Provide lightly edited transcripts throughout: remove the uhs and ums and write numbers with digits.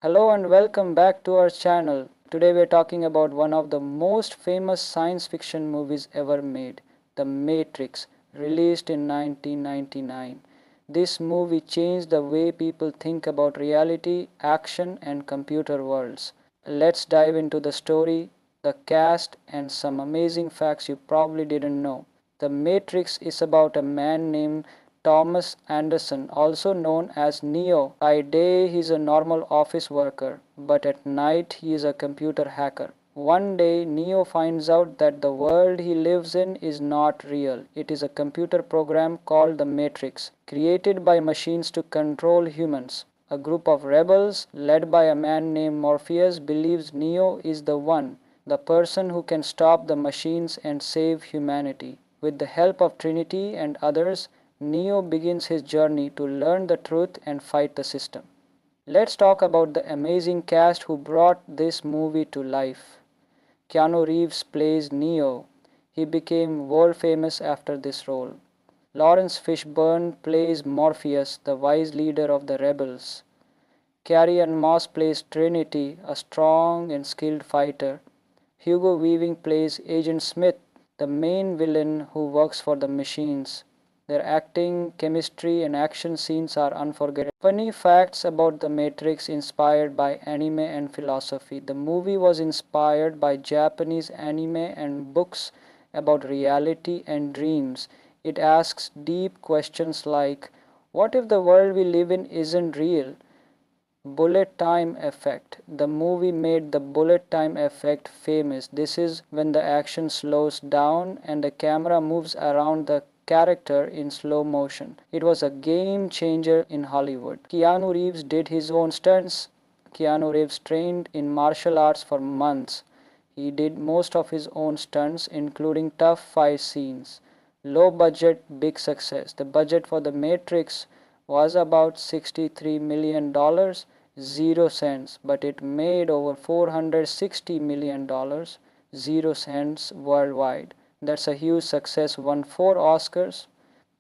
Hello and welcome back to our channel. Today we are talking about one of the most famous science fiction movies ever made, The Matrix, released in 1999. This movie changed the way people think about reality, action, and computer worlds. Let's dive into the story, the cast, and some amazing facts you probably didn't know. The Matrix is about a man named Thomas Anderson, also known as Neo. By day he is a normal office worker, but at night he is a computer hacker. One day Neo finds out that the world he lives in is not real. It is a computer program called the Matrix, created by machines to control humans. A group of rebels, led by a man named Morpheus, believes Neo is the one, the person who can stop the machines and save humanity. With the help of Trinity and others, Neo begins his journey to learn the truth and fight the system. Let's talk about the amazing cast who brought this movie to life. Keanu Reeves plays Neo. He became world famous after this role. Lawrence Fishburne plays Morpheus, the wise leader of the rebels. Carrie-Anne Moss plays Trinity, a strong and skilled fighter. Hugo Weaving plays Agent Smith, the main villain who works for the machines. Their acting, chemistry, and action scenes are unforgettable. Funny facts about The Matrix inspired by anime and philosophy. The movie was inspired by Japanese anime and books about reality and dreams. It asks deep questions like, what if the world we live in isn't real? Bullet time effect. The movie made the bullet time effect famous. This is when the action slows down and the camera moves around the character in slow motion. It was a game changer in Hollywood. Keanu Reeves did his own stunts. Keanu Reeves trained in martial arts for months. He did most of his own stunts, including tough fight scenes. Low budget, big success. The budget for The Matrix was about $63 million, 0 cents, but it made over $460 million, 0 cents worldwide. That's a huge success, won 4 Oscars.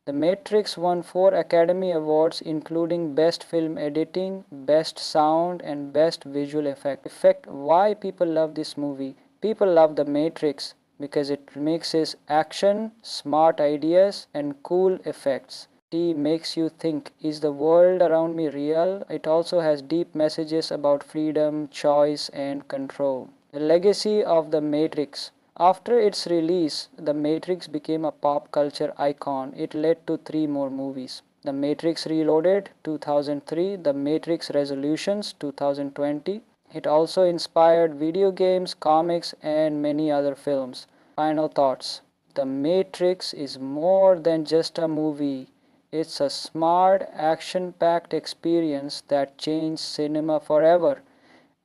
The Matrix won 4 Academy Awards, including Best Film Editing, Best Sound, and Best Visual Effect. Why people love this movie? People love The Matrix because it mixes action, smart ideas, and cool effects. It makes you think, is the world around me real? It also has deep messages about freedom, choice, and control. The legacy of The Matrix. After its release, The Matrix became a pop culture icon. It led to 3 more movies. The Matrix Reloaded 2003, The Matrix Resolutions 2020. It also inspired video games, comics, and many other films. Final thoughts. The Matrix is more than just a movie. It's a smart, action-packed experience that changed cinema forever.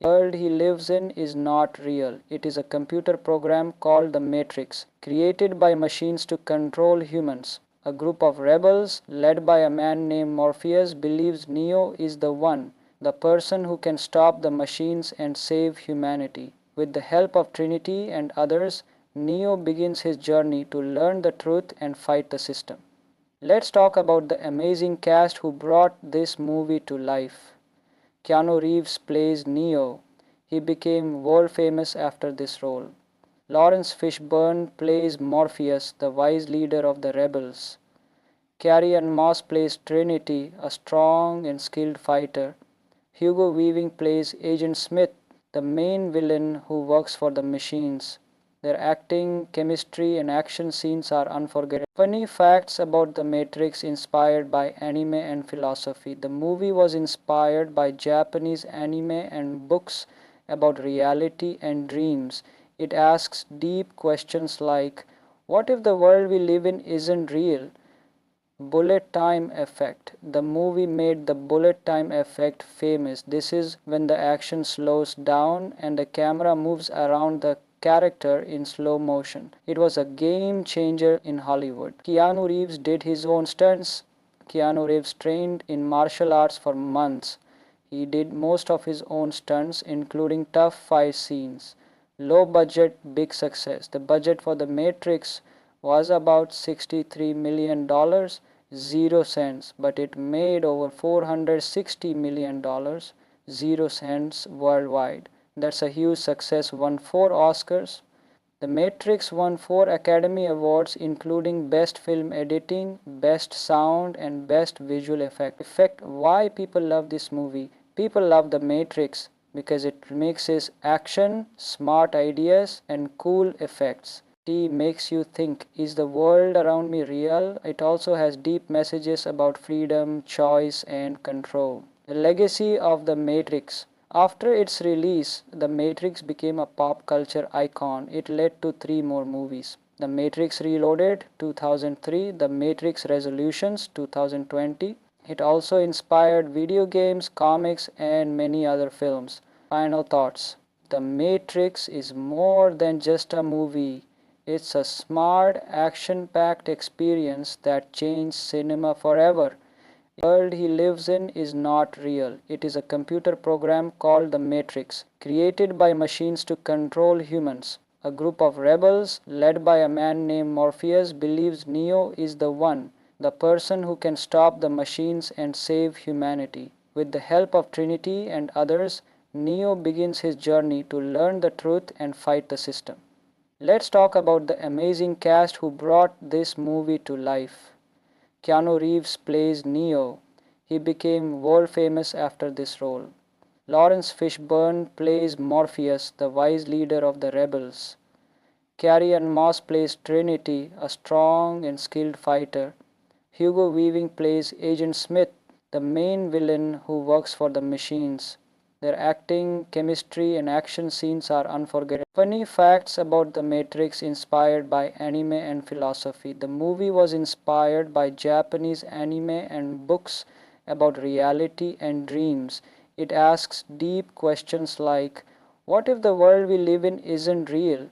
The world he lives in is not real. It is a computer program called the Matrix, created by machines to control humans. A group of rebels, led by a man named Morpheus, believes Neo is the one, the person who can stop the machines and save humanity. With the help of Trinity and others, Neo begins his journey to learn the truth and fight the system. Let's talk about the amazing cast who brought this movie to life. Keanu Reeves plays Neo. He became world famous after this role. Lawrence Fishburne plays Morpheus, the wise leader of the rebels. Carrie-Anne Moss plays Trinity, a strong and skilled fighter. Hugo Weaving plays Agent Smith, the main villain who works for the machines. Their acting, chemistry, and action scenes are unforgettable. Funny facts about The Matrix inspired by anime and philosophy. The movie was inspired by Japanese anime and books about reality and dreams. It asks deep questions like, what if the world we live in isn't real? Bullet time effect. The movie made the bullet time effect famous. This is when the action slows down and the camera moves around the character in slow motion. It was a game changer in Hollywood. Keanu Reeves did his own stunts. Keanu Reeves trained in martial arts for months. He did most of his own stunts, including tough fight scenes. Low budget, big success. The budget for The Matrix was about $63 million, 0 cents, but it made over $460 million, 0 cents worldwide. That's a huge success, won 4 Oscars. The Matrix won 4 Academy Awards including Best Film Editing, Best Sound and Best Visual Effect. Why people love this movie? People love The Matrix because it mixes action, smart ideas and cool effects. It makes you think, is the world around me real? It also has deep messages about freedom, choice and control. The legacy of The Matrix. After its release, The Matrix became a pop culture icon. It led to 3 more movies. The Matrix Reloaded 2003, The Matrix Resolutions 2020. It also inspired video games, comics and many other films. Final thoughts. The Matrix is more than just a movie. It's a smart, action-packed experience that changed cinema forever. The world he lives in is not real. It is a computer program called the Matrix, created by machines to control humans. A group of rebels, led by a man named Morpheus, believes Neo is the one, the person who can stop the machines and save humanity. With the help of Trinity and others, Neo begins his journey to learn the truth and fight the system. Let's talk about the amazing cast who brought this movie to life. Keanu Reeves plays Neo. He became world famous after this role. Lawrence Fishburne plays Morpheus, the wise leader of the rebels. Carrie-Anne Moss plays Trinity, a strong and skilled fighter. Hugo Weaving plays Agent Smith, the main villain who works for the machines. Their acting, chemistry, and action scenes are unforgettable. Funny facts about The Matrix inspired by anime and philosophy. The movie was inspired by Japanese anime and books about reality and dreams. It asks deep questions like, what if the world we live in isn't real?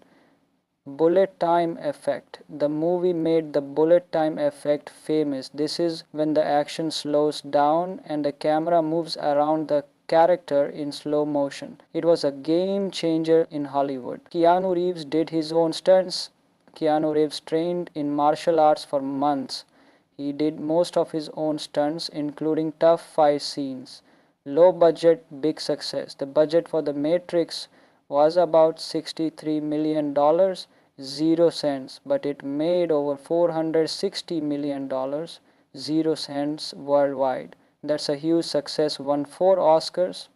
Bullet time effect. The movie made the bullet time effect famous. This is when the action slows down and the camera moves around the character in slow motion. It was a game changer in Hollywood. Keanu Reeves did his own stunts. Keanu Reeves trained in martial arts for months. He did most of his own stunts, including tough fight scenes. Low budget, big success. The budget for The Matrix was about $63 million, 0 cents, but it made over $460 million, 0 cents worldwide. That's a huge success, won 4 Oscars.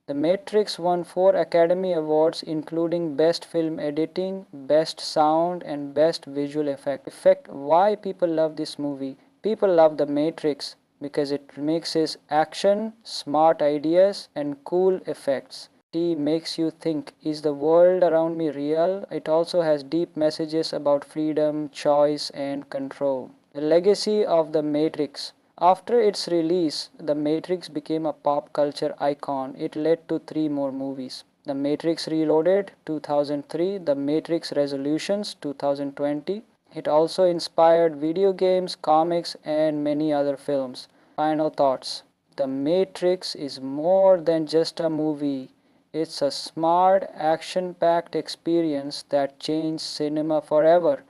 The Matrix won 4 Academy Awards including Best Film Editing, Best Sound and Best Visual Effect. Why people love this movie? People love The Matrix because it mixes action, smart ideas and cool effects. It makes you think, is the world around me real? It also has deep messages about freedom, choice and control. The legacy of The Matrix. After its release, The Matrix became a pop culture icon. It led to 3 more movies. The Matrix Reloaded 2003, The Matrix Resolutions 2020. It also inspired video games, comics and many other films. Final thoughts. The Matrix is more than just a movie. It's a smart, action-packed experience that changed cinema forever.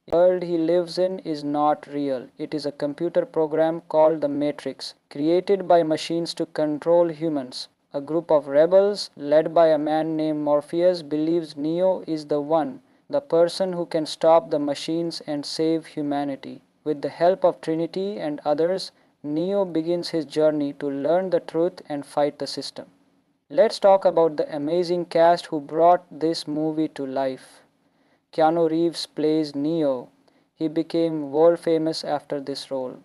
The world he lives in is not real. It is a computer program called the Matrix, created by machines to control humans. A group of rebels, led by a man named Morpheus, believes Neo is the one, the person who can stop the machines and save humanity. With the help of Trinity and others, Neo begins his journey to learn the truth and fight the system. Let's talk about the amazing cast who brought this movie to life. Keanu Reeves plays Neo. He became world famous after this role.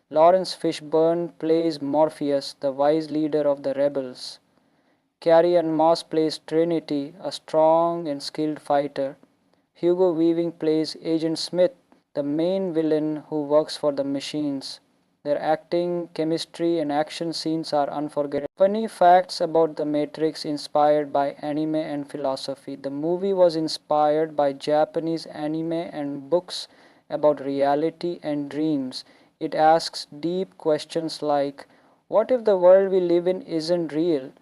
Lawrence Fishburne plays Morpheus, the wise leader of the rebels. Carrie-Anne Moss plays Trinity, a strong and skilled fighter. Hugo Weaving plays Agent Smith, the main villain who works for the machines. Their acting, chemistry and action scenes are unforgettable. Funny facts about The Matrix inspired by anime and philosophy. The movie was inspired by Japanese anime and books about reality and dreams. It asks deep questions like, what if the world we live in isn't real?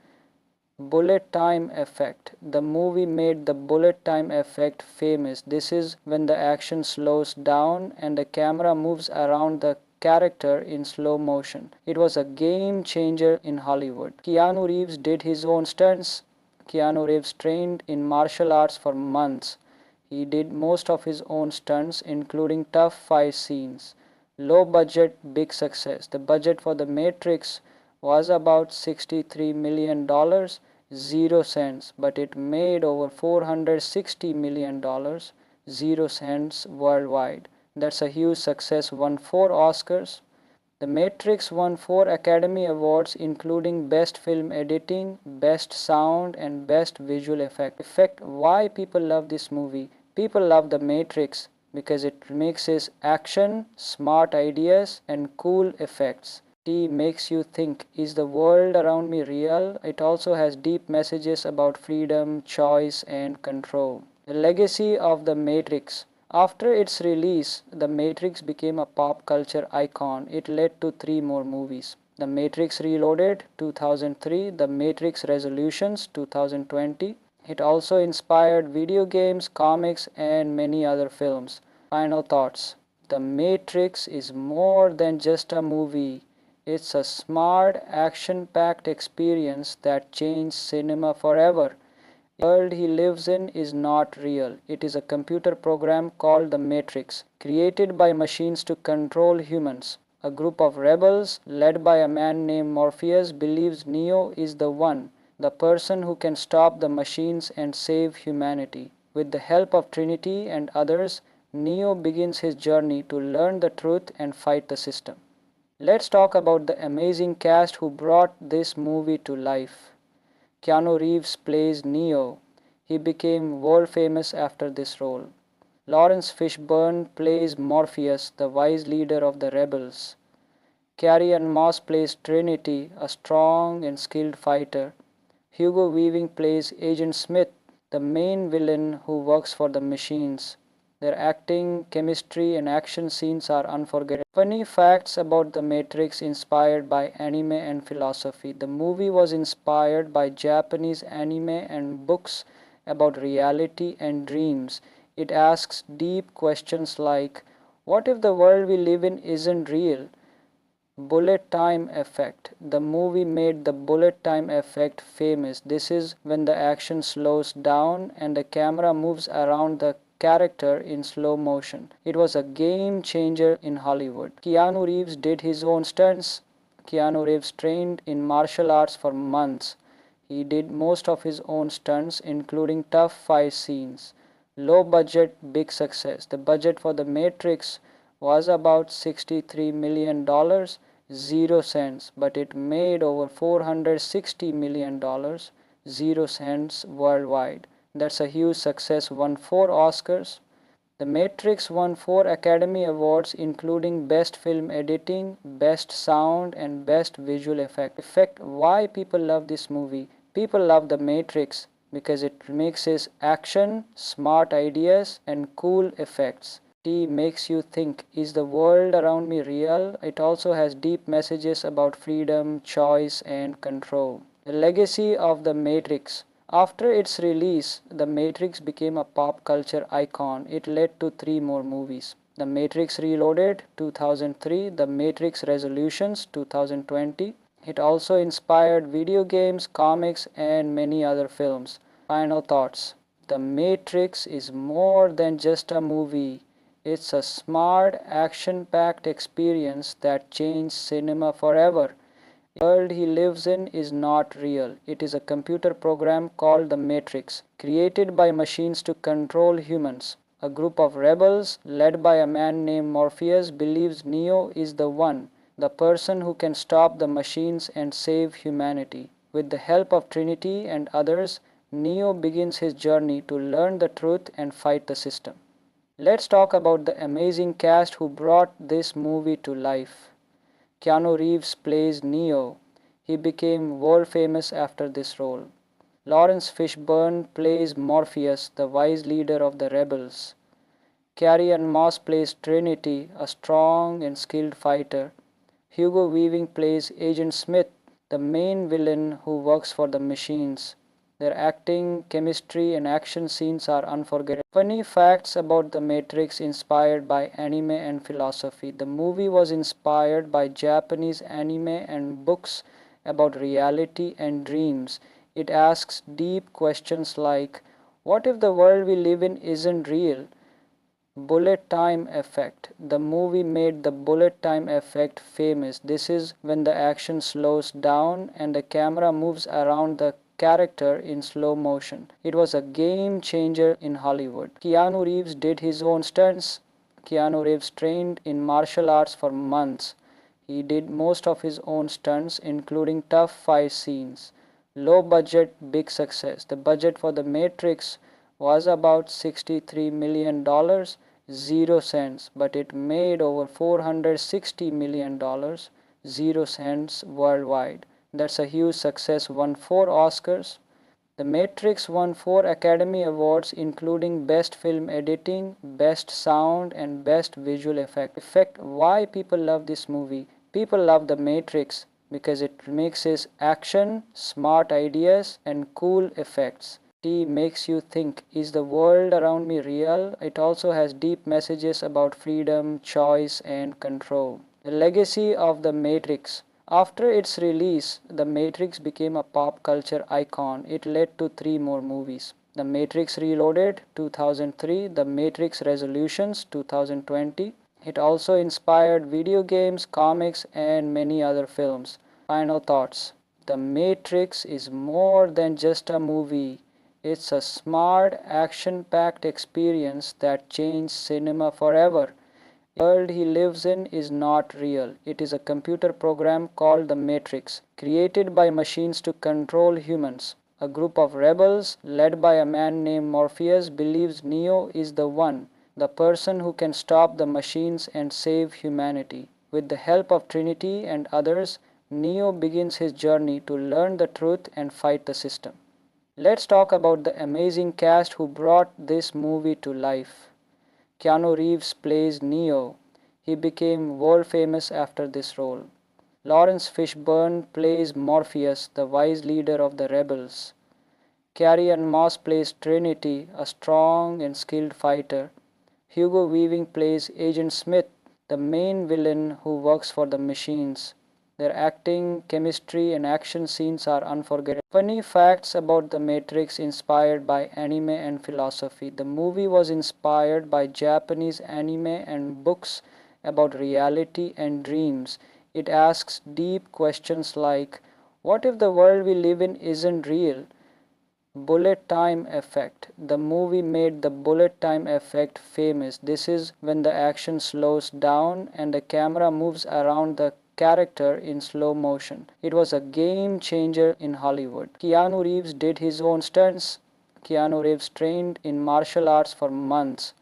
Bullet time effect. The movie made the bullet time effect famous. This is when the action slows down and the camera moves around the character in slow motion. It was a game changer in Hollywood. Keanu Reeves did his own stunts. Keanu Reeves trained in martial arts for months. He did most of his own stunts, including tough fight scenes. Low budget, big success. The budget for The Matrix was about $63 million, 0 cents, but it made over $460 million, 0 cents worldwide. That's a huge success, won 4 Oscars. The Matrix won 4 Academy Awards, including Best Film Editing, Best Sound, and Best Visual Effect. Why people love this movie? People love The Matrix because it mixes action, smart ideas, and cool effects. It makes you think, is the world around me real? It also has deep messages about freedom, choice, and control. The legacy of The Matrix. After its release, The Matrix became a pop culture icon. It led to 3 more movies. The Matrix Reloaded 2003, The Matrix Resolutions 2020. It also inspired video games, comics, and many other films. Final thoughts. The Matrix is more than just a movie. It's a smart, action-packed experience that changed cinema forever. The world he lives in is not real. It is a computer program called the Matrix, created by machines to control humans. A group of rebels, led by a man named Morpheus, believes Neo is the one, the person who can stop the machines and save humanity. With the help of Trinity and others, Neo begins his journey to learn the truth and fight the system. Let's talk about the amazing cast who brought this movie to life. Keanu Reeves plays Neo. He became world famous after this role. Lawrence Fishburne plays Morpheus, the wise leader of the rebels. Carrie-Anne Moss plays Trinity, a strong and skilled fighter. Hugo Weaving plays Agent Smith, the main villain who works for the machines. Their acting, chemistry, and action scenes are unforgettable. Funny facts about The Matrix inspired by anime and philosophy. The movie was inspired by Japanese anime and books about reality and dreams. It asks deep questions like, what if the world we live in isn't real? Bullet time effect. The movie made the bullet time effect famous. This is when the action slows down and the camera moves around the character in slow motion. It was a game changer in Hollywood. Keanu Reeves did his own stunts. Keanu Reeves trained in martial arts for months. He did most of his own stunts, including tough fight scenes. Low budget, big success. The budget for The Matrix was about $63 million, 0 cents, but it made over $460 million, 0 cents worldwide. That's a huge success, won 4 Oscars. The Matrix won 4 Academy Awards, including Best Film Editing, Best Sound, and Best Visual Effect. Why people love this movie? People love The Matrix because it mixes action, smart ideas, and cool effects. It makes you think, is the world around me real? It also has deep messages about freedom, choice, and control. The legacy of The Matrix. After its release, The Matrix became a pop culture icon. It led to 3 more movies. The Matrix Reloaded 2003, The Matrix Resolutions 2020. It also inspired video games, comics, and many other films. Final thoughts. The Matrix is more than just a movie. It's a smart, action-packed experience that changed cinema forever. The world he lives in is not real. It is a computer program called the Matrix, created by machines to control humans. A group of rebels, led by a man named Morpheus, believes Neo is the one, the person who can stop the machines and save humanity. With the help of Trinity and others, Neo begins his journey to learn the truth and fight the system. Let's talk about the amazing cast who brought this movie to life. Keanu Reeves plays Neo. He became world famous after this role. Lawrence Fishburne plays Morpheus, the wise leader of the rebels. Carrie-Anne Moss plays Trinity, a strong and skilled fighter. Hugo Weaving plays Agent Smith, the main villain who works for the machines. Their acting, chemistry, and action scenes are unforgettable. Funny facts about The Matrix inspired by anime and philosophy. The movie was inspired by Japanese anime and books about reality and dreams. It asks deep questions like, what if the world we live in isn't real? Bullet time effect. The movie made the bullet time effect famous. This is when the action slows down and the camera moves around the character in slow motion. It was a game changer in Hollywood. Keanu Reeves did his own stunts. Keanu Reeves trained in martial arts for months. He did most of his own stunts, including tough fight scenes. Low budget, big success. The budget for The Matrix was about $63 million, 0 cents, but it made over $460 million, 0 cents worldwide. That's a huge success, won 4 Oscars. The Matrix won 4 Academy Awards, including Best Film Editing, Best Sound, and Best Visual Effect. Why people love this movie? People love The Matrix because it mixes action, smart ideas, and cool effects. It makes you think, is the world around me real? It also has deep messages about freedom, choice, and control. The legacy of The Matrix. After its release, The Matrix became a pop culture icon. It led to 3 more movies. The Matrix Reloaded 2003, The Matrix Resolutions 2020. It also inspired video games, comics, and many other films. Final thoughts. The Matrix is more than just a movie. It's a smart, action-packed experience that changed cinema forever. The world he lives in is not real. It is a computer program called the Matrix, created by machines to control humans. A group of rebels, led by a man named Morpheus, believes Neo is the one, the person who can stop the machines and save humanity. With the help of Trinity and others, Neo begins his journey to learn the truth and fight the system. Let's talk about the amazing cast who brought this movie to life. Keanu Reeves plays Neo. He became world famous after this role. Lawrence Fishburne plays Morpheus, the wise leader of the rebels. Carrie-Anne Moss plays Trinity, a strong and skilled fighter. Hugo Weaving plays Agent Smith, the main villain who works for the machines. Their acting, chemistry, and action scenes are unforgettable. Funny facts about The Matrix inspired by anime and philosophy. The movie was inspired by Japanese anime and books about reality and dreams. It asks deep questions like, what if the world we live in isn't real? Bullet time effect. The movie made the bullet time effect famous. This is when the action slows down and the camera moves around the character in slow motion. It was a game changer in Hollywood. Keanu Reeves did his own stunts. Keanu Reeves trained in martial arts for months.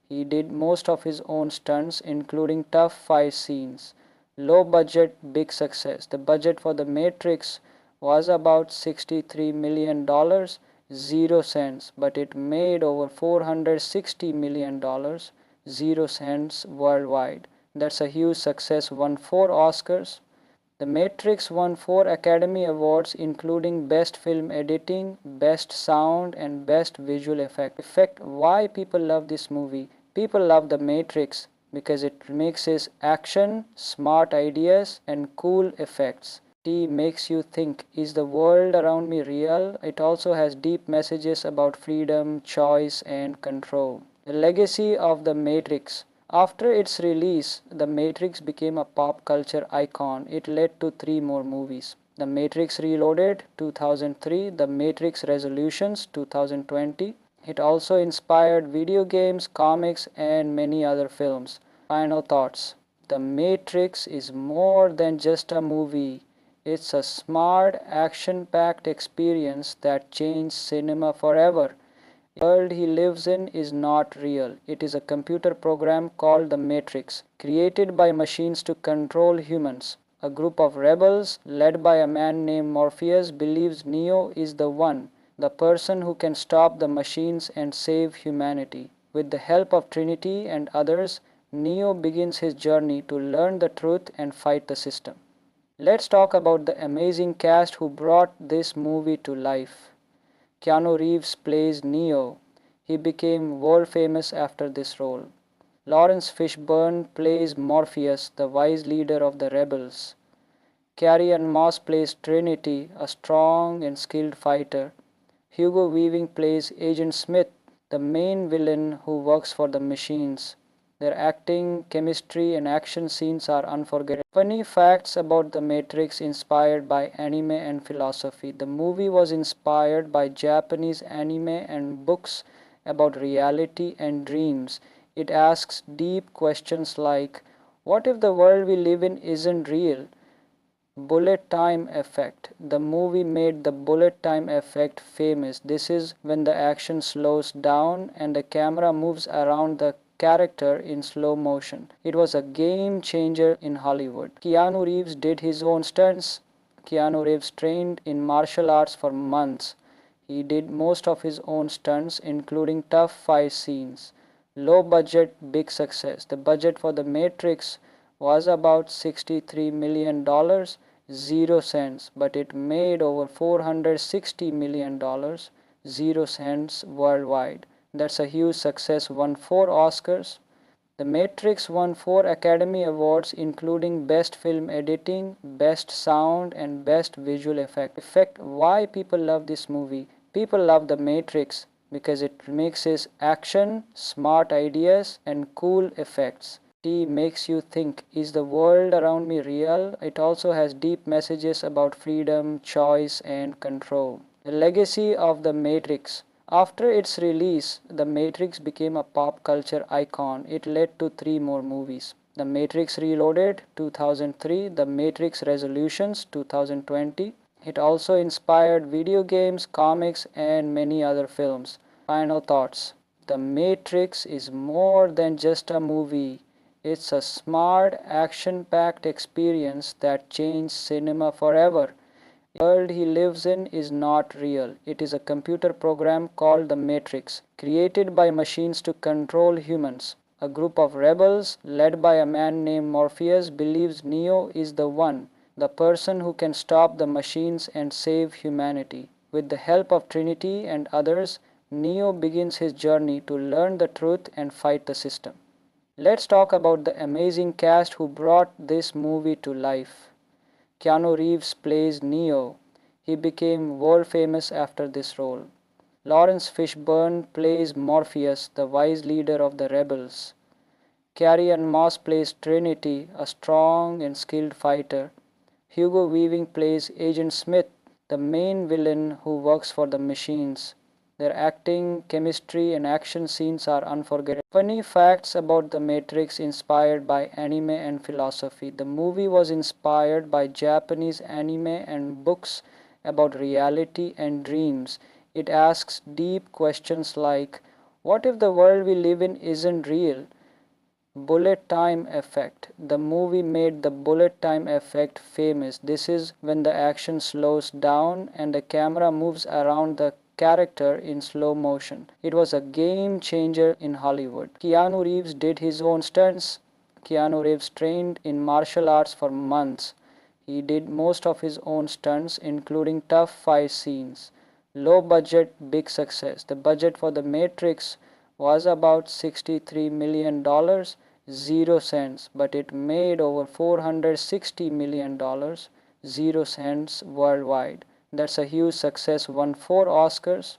He did most of his own stunts, including tough fight scenes. Low budget, big success. The budget for The Matrix was about $63 million, 0 cents, but it made over $460 million, 0 cents worldwide. That's a huge success, won 4 Oscars. The Matrix won 4 Academy Awards, including Best Film Editing, Best Sound, and Best Visual Effect. Why people love this movie? People love The Matrix because it mixes action, smart ideas, and cool effects. It makes you think, is the world around me real? It also has deep messages about freedom, choice, and control. The legacy of The Matrix. After its release, The Matrix became a pop culture icon. It led to 3 more movies. The Matrix Reloaded 2003, The Matrix Resolutions 2020. It also inspired video games, comics, and many other films. Final thoughts. The Matrix is more than just a movie. It's a smart, action-packed experience that changed cinema forever. The world he lives in is not real. It is a computer program called the Matrix, created by machines to control humans. A group of rebels, led by a man named Morpheus, believes Neo is the one, the person who can stop the machines and save humanity. With the help of Trinity and others, Neo begins his journey to learn the truth and fight the system. Let's talk about the amazing cast who brought this movie to life. Keanu Reeves plays Neo. He became world famous after this role. Lawrence Fishburne plays Morpheus, the wise leader of the rebels. Carrie-Anne Moss plays Trinity, a strong and skilled fighter. Hugo Weaving plays Agent Smith, the main villain who works for the machines. Their acting, chemistry, and action scenes are unforgettable. Funny facts about The Matrix inspired by anime and philosophy. The movie was inspired by Japanese anime and books about reality and dreams. It asks deep questions like, what if the world we live in isn't real? Bullet time effect. The movie made the bullet time effect famous. This is when the action slows down and the camera moves around the character in slow motion. It was a game changer in Hollywood. Keanu Reeves did his own stunts. Keanu Reeves trained in martial arts for months. He did most of his own stunts, including tough fight scenes. Low budget, big success. The budget for The Matrix was about $63 million, 0 cents, but it made over $460 million, 0 cents worldwide. That's a huge success, won 4 Oscars. The Matrix won 4 Academy Awards, including Best Film Editing, Best Sound, and Best Visual Effect. Why people love this movie? People love The Matrix because it mixes action, smart ideas, and cool effects. It makes you think, is the world around me real? It also has deep messages about freedom, choice, and control. The legacy of The Matrix. After its release, The Matrix became a pop culture icon. It led to 3 more movies. The Matrix Reloaded 2003, The Matrix Resolutions 2020. It also inspired video games, comics, and many other films. Final thoughts. The Matrix is more than just a movie. It's a smart, action-packed experience that changed cinema forever. The world he lives in is not real. It is a computer program called The Matrix, created by machines to control humans. A group of rebels, led by a man named Morpheus, believes Neo is the one, the person who can stop the machines and save humanity. With the help of Trinity and others, Neo begins his journey to learn the truth and fight the system. Let's talk about the amazing cast who brought this movie to life. Keanu Reeves plays Neo. He became world famous after this role. Lawrence Fishburne plays Morpheus, the wise leader of the rebels. Carrie-Anne Moss plays Trinity, a strong and skilled fighter. Hugo Weaving plays Agent Smith, the main villain who works for the machines. Their acting, chemistry, and action scenes are unforgettable. Funny facts about The Matrix inspired by anime and philosophy. The movie was inspired by Japanese anime and books about reality and dreams. It asks deep questions like, what if the world we live in isn't real? Bullet time effect. The movie made the bullet time effect famous. This is when the action slows down and the camera moves around the character in slow motion. It was a game changer in Hollywood. Keanu Reeves did his own stunts. Keanu Reeves trained in martial arts for months. He did most of his own stunts, including tough fight scenes. Low budget, big success. The budget for The Matrix was about $63 million, 0 cents, but it made over $460 million, 0 cents worldwide. That's a huge success, won 4 Oscars.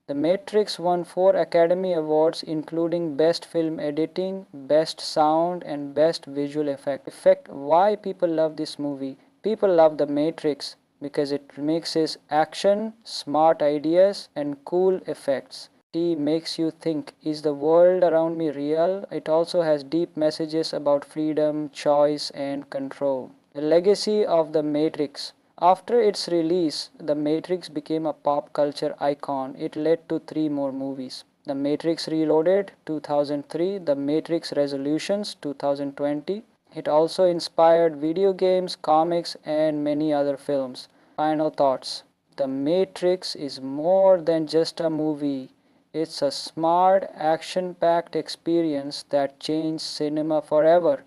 The Matrix won 4 Academy Awards, including Best Film Editing, Best Sound, and Best Visual Effect. Why people love this movie? People love The Matrix because it mixes action, smart ideas, and cool effects. It makes you think, is the world around me real? It also has deep messages about freedom, choice, and control. The legacy of The Matrix. After its release, The Matrix became a pop culture icon. It led to 3 more movies. The Matrix Reloaded 2003, The Matrix Resolutions 2020. It also inspired video games, comics, and many other films. Final thoughts. The Matrix is more than just a movie. It's a smart, action-packed experience that changed cinema forever.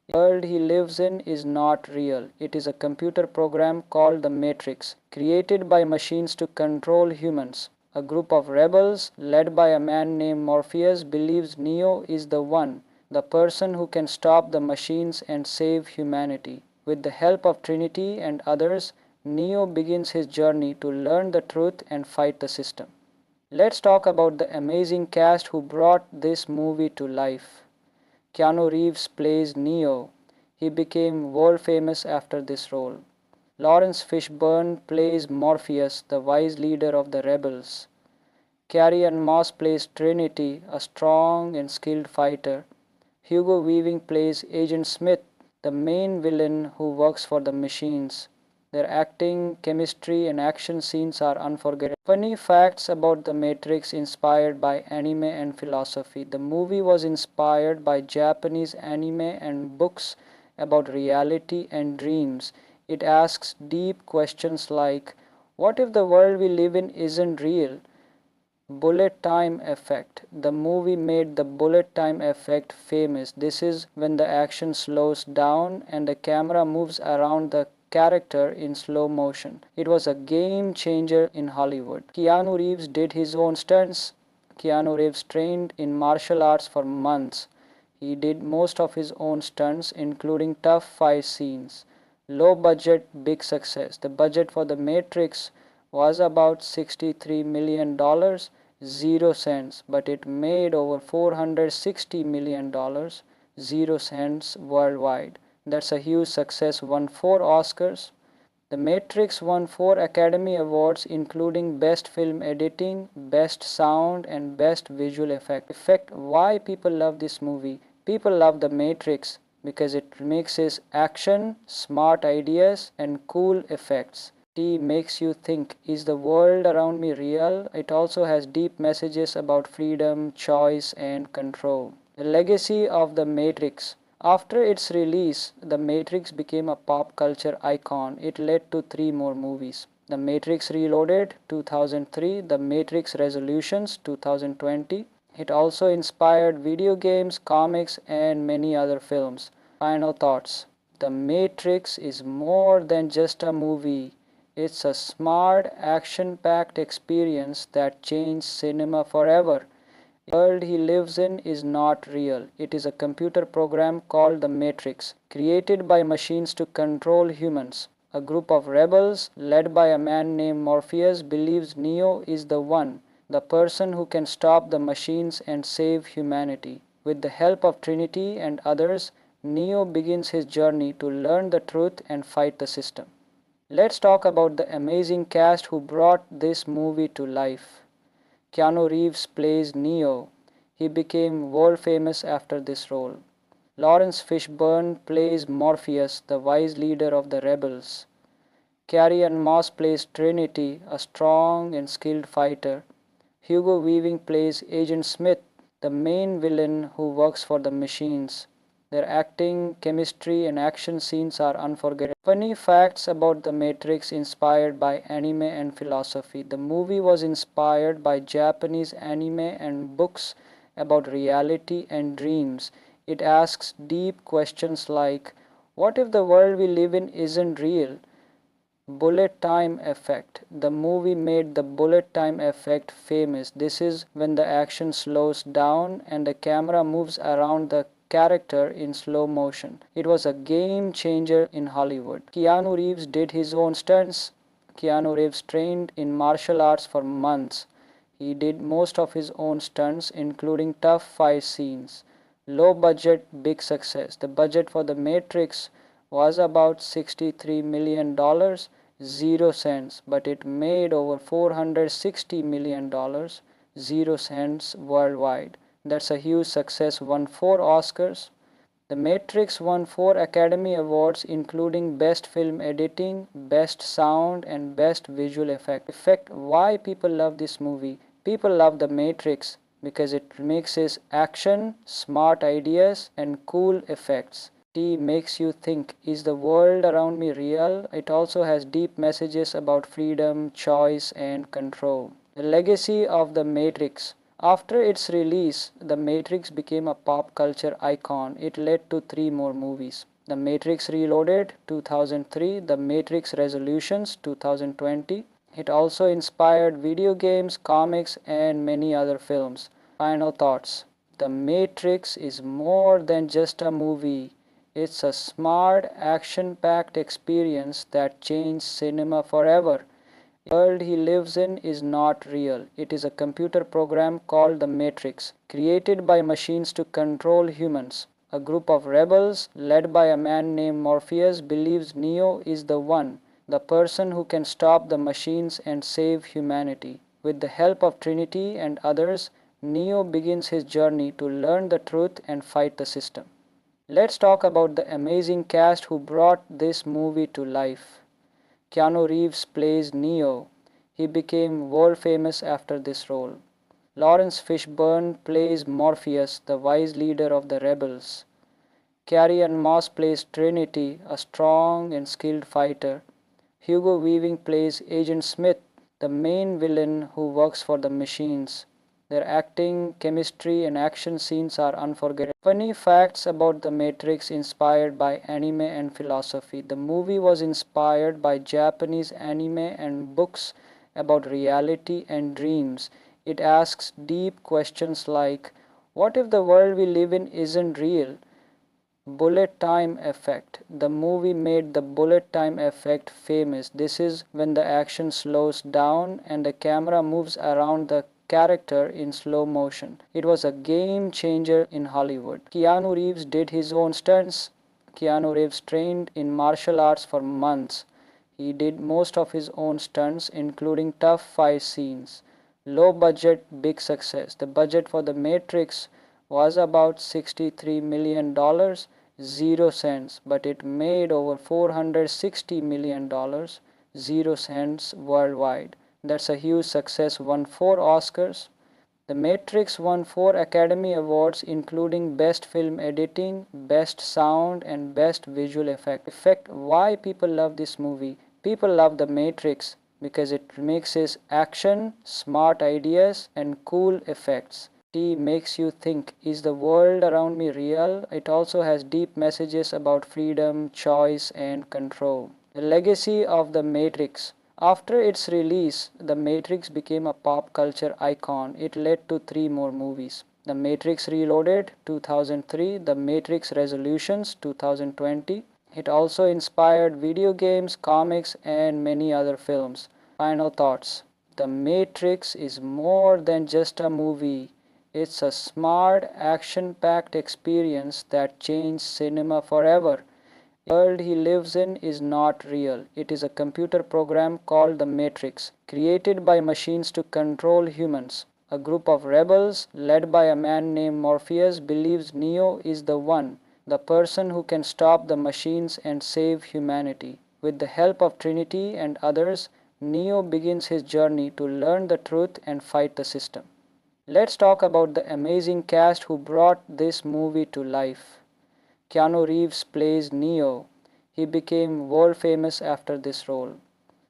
The world he lives in is not real. It is a computer program called The Matrix, created by machines to control humans. A group of rebels, led by a man named Morpheus, believes Neo is the one, the person who can stop the machines and save humanity. With the help of Trinity and others, Neo begins his journey to learn the truth and fight the system. Let's talk about the amazing cast who brought this movie to life. Keanu Reeves plays Neo. He became world famous after this role. Lawrence Fishburne plays Morpheus, the wise leader of the rebels. Carrie-Anne Moss plays Trinity, a strong and skilled fighter. Hugo Weaving plays Agent Smith, the main villain who works for the machines. Their acting, chemistry, and action scenes are unforgettable. Funny facts about The Matrix inspired by anime and philosophy. The movie was inspired by Japanese anime and books about reality and dreams. It asks deep questions like, what if the world we live in isn't real? Bullet time effect. The movie made the bullet time effect famous. This is when the action slows down and the camera moves around the character in slow motion. It was a game changer in Hollywood. Keanu Reeves did his own stunts. Keanu Reeves trained in martial arts for months. He did most of his own stunts, including tough fight scenes. Low budget, big success. The budget for The Matrix was about $63 million, 0 cents, but it made over $460 million, 0 cents worldwide. That's a huge success, won 4 Oscars. The Matrix won 4 Academy Awards, including Best Film Editing, Best Sound, and Best Visual Effect. Why people love this movie? People love The Matrix because it mixes action, smart ideas, and cool effects. It makes you think, is the world around me real? It also has deep messages about freedom, choice, and control. The legacy of The Matrix. After its release, The Matrix became a pop culture icon. It led to 3 more movies. The Matrix Reloaded 2003, The Matrix Resolutions 2020. It also inspired video games, comics, and many other films. Final thoughts. The Matrix is more than just a movie. It's a smart, action-packed experience that changed cinema forever. The world he lives in is not real. It is a computer program called The Matrix, created by machines to control humans. A group of rebels, led by a man named Morpheus, believes Neo is the one, the person who can stop the machines and save humanity. With the help of Trinity and others, Neo begins his journey to learn the truth and fight the system. Let's talk about the amazing cast who brought this movie to life. Keanu Reeves plays Neo. He became world famous after this role. Lawrence Fishburne plays Morpheus, the wise leader of the rebels. Carrie-Anne Moss plays Trinity, a strong and skilled fighter. Hugo Weaving plays Agent Smith, the main villain who works for the machines. Their acting, chemistry, and action scenes are unforgettable. Funny facts about The Matrix inspired by anime and philosophy. The movie was inspired by Japanese anime and books about reality and dreams. It asks deep questions like, what if the world we live in isn't real? Bullet time effect. The movie made the bullet time effect famous. This is when the action slows down and the camera moves around the character in slow motion. It was a game changer in Hollywood. Keanu Reeves did his own stunts. Keanu Reeves trained in martial arts for months. He did most of his own stunts, including tough fight scenes. Low budget, big success. The budget for The Matrix was about $63 million, 0 cents, but it made over $460 million, 0 cents worldwide. That's a huge success, won 4 Oscars. The Matrix won 4 Academy Awards, including Best Film Editing, Best Sound, and Best Visual Effect. Why people love this movie? People love The Matrix because it mixes action, smart ideas, and cool effects. It makes you think, is the world around me real? It also has deep messages about freedom, choice, and control. The legacy of The Matrix. After its release, The Matrix became a pop culture icon. It led to 3 more movies. The Matrix Reloaded 2003, The Matrix Resolutions 2020. It also inspired video games, comics, and many other films. Final thoughts. The Matrix is more than just a movie. It's a smart, action-packed experience that changed cinema forever. The world he lives in is not real. It is a computer program called the Matrix, created by machines to control humans. A group of rebels, led by a man named Morpheus, believes Neo is the one, the person who can stop the machines and save humanity. With the help of Trinity and others, Neo begins his journey to learn the truth and fight the system. Let's talk about the amazing cast who brought this movie to life. Keanu Reeves plays Neo. He became world famous after this role. Lawrence Fishburne plays Morpheus, the wise leader of the rebels. Carrie-Anne Moss plays Trinity, a strong and skilled fighter. Hugo Weaving plays Agent Smith, the main villain who works for the machines. Their acting, chemistry, and action scenes are unforgettable. Funny facts about The Matrix inspired by anime and philosophy. The movie was inspired by Japanese anime and books about reality and dreams. It asks deep questions like, what if the world we live in isn't real? Bullet time effect. The movie made the bullet time effect famous. This is when the action slows down and the camera moves around the character in slow motion. It was a game changer in Hollywood. Keanu Reeves did his own stunts. Keanu Reeves trained in martial arts for months. He did most of his own stunts, including tough fight scenes. Low budget, big success. The budget for The Matrix was about $63 million, 0 cents, but it made over $460 million, 0 cents worldwide. That's a huge success, won 4 Oscars. The Matrix won 4 Academy Awards, including Best Film Editing, Best Sound, and Best Visual Effect. Why people love this movie? People love The Matrix because it mixes action, smart ideas, and cool effects. It makes you think, is the world around me real? It also has deep messages about freedom, choice, and control. The legacy of The Matrix. After its release, The Matrix became a pop culture icon. It led to 3 more movies. The Matrix Reloaded 2003, The Matrix Resolutions 2020. It also inspired video games, comics, and many other films. Final thoughts. The Matrix is more than just a movie. It's a smart, action-packed experience that changed cinema forever. The world he lives in is not real. It is a computer program called the Matrix, created by machines to control humans. A group of rebels, led by a man named Morpheus, believes Neo is the one, the person who can stop the machines and save humanity. With the help of Trinity and others, Neo begins his journey to learn the truth and fight the system. Let's talk about the amazing cast who brought this movie to life. Keanu Reeves plays Neo. He became world famous after this role.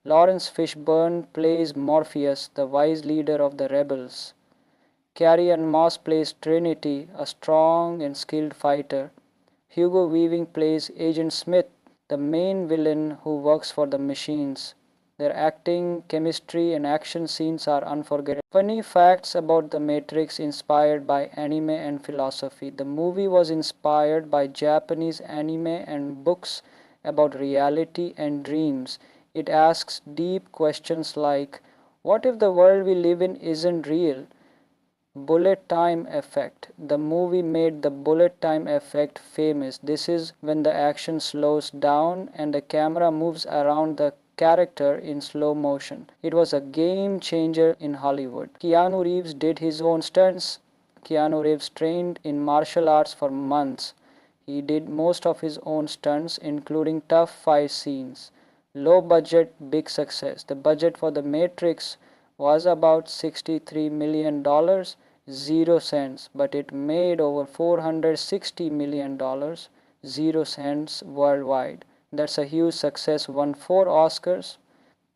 Lawrence Fishburne plays Morpheus, the wise leader of the rebels. Carrie-Anne Moss plays Trinity, a strong and skilled fighter. Hugo Weaving plays Agent Smith, the main villain who works for the machines. Their acting, chemistry, and action scenes are unforgettable. Funny facts about The Matrix inspired by anime and philosophy. The movie was inspired by Japanese anime and books about reality and dreams. It asks deep questions like, what if the world we live in isn't real? Bullet time effect. The movie made the bullet time effect famous. This is when the action slows down and the camera moves around the character in slow motion. It was a game changer in Hollywood. Keanu Reeves did his own stunts. Keanu Reeves trained in martial arts for months. He did most of his own stunts, including tough fight scenes. Low budget, big success. The budget for The Matrix was about $63 million, 0 cents, but it made over $460 million, 0 cents worldwide. That's a huge success, won 4 Oscars.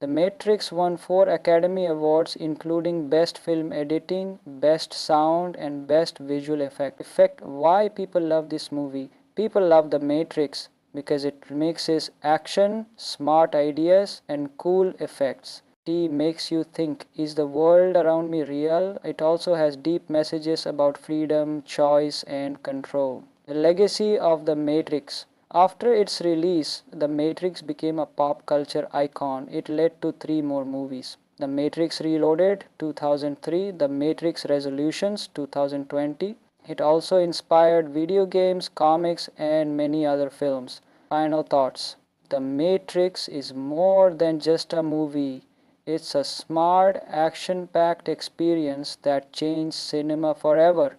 The Matrix won 4 Academy Awards, including Best Film Editing, Best Sound, and Best Visual Effect. Why people love this movie? People love The Matrix because it mixes action, smart ideas, and cool effects. T makes you think, is the world around me real? It also has deep messages about freedom, choice, and control. The legacy of The Matrix. After its release, The Matrix became a pop culture icon. It led to three more movies: The Matrix Reloaded 2003, The Matrix Resolutions 2020. It also inspired video games, comics, and many other films. Final thoughts. The Matrix is more than just a movie. It's a smart, action-packed experience that changed cinema forever.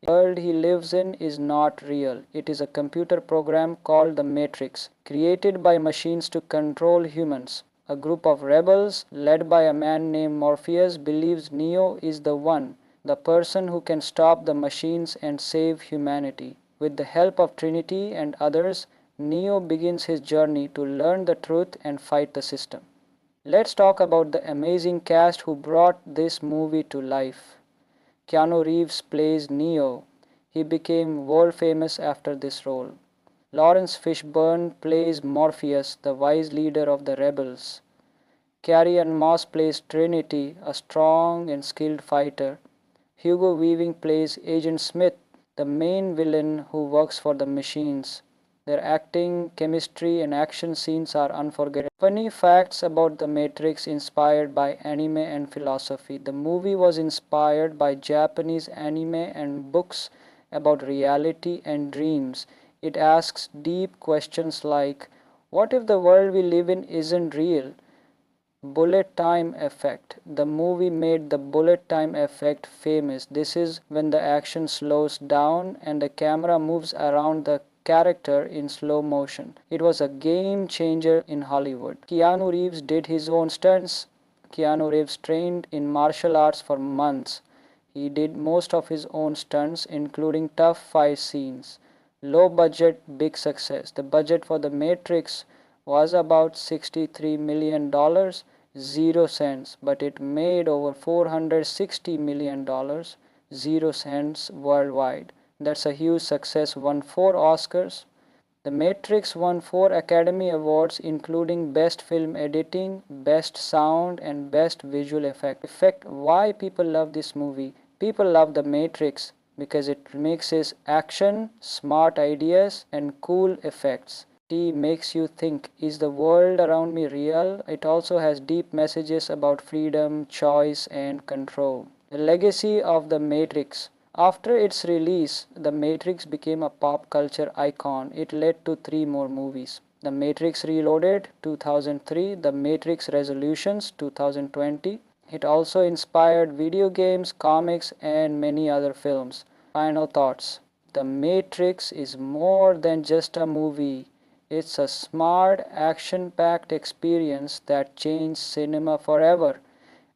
The world he lives in is not real. It is a computer program called the Matrix, created by machines to control humans. A group of rebels, led by a man named Morpheus, believes Neo is the one, the person who can stop the machines and save humanity. With the help of Trinity and others, Neo begins his journey to learn the truth and fight the system. Let's talk about the amazing cast who brought this movie to life. Keanu Reeves plays Neo. He became world famous after this role. Lawrence Fishburne plays Morpheus, the wise leader of the rebels. Carrie-Anne Moss plays Trinity, a strong and skilled fighter. Hugo Weaving plays Agent Smith, the main villain who works for the machines. Their acting, chemistry, and action scenes are unforgettable. Funny facts about The Matrix inspired by anime and philosophy. The movie was inspired by Japanese anime and books about reality and dreams. It asks deep questions like, what if the world we live in isn't real? Bullet time effect. The movie made the bullet time effect famous. This is when the action slows down and the camera moves around the character in slow motion. It was a game changer in Hollywood. Keanu Reeves did his own stunts. Keanu Reeves trained in martial arts for months. He did most of his own stunts, including tough fight scenes. Low budget, big success. The budget for The Matrix was about $63 million, 0 cents, but it made over $460 million, 0 cents worldwide. That's a huge success. Won 4 Oscars. The Matrix won 4 Academy Awards, including Best Film Editing, Best Sound, and Best Visual Effect. Why people love this movie? People love The Matrix because it mixes action, smart ideas, and cool effects. T makes you think, is the world around me real? It also has deep messages about freedom, choice, and control. The legacy of The Matrix. After its release, The Matrix became a pop culture icon. It led to three more movies: The Matrix Reloaded 2003, The Matrix Resolutions 2020. It also inspired video games, comics, and many other films. Final thoughts. The Matrix is more than just a movie. It's a smart, action-packed experience that changed cinema forever.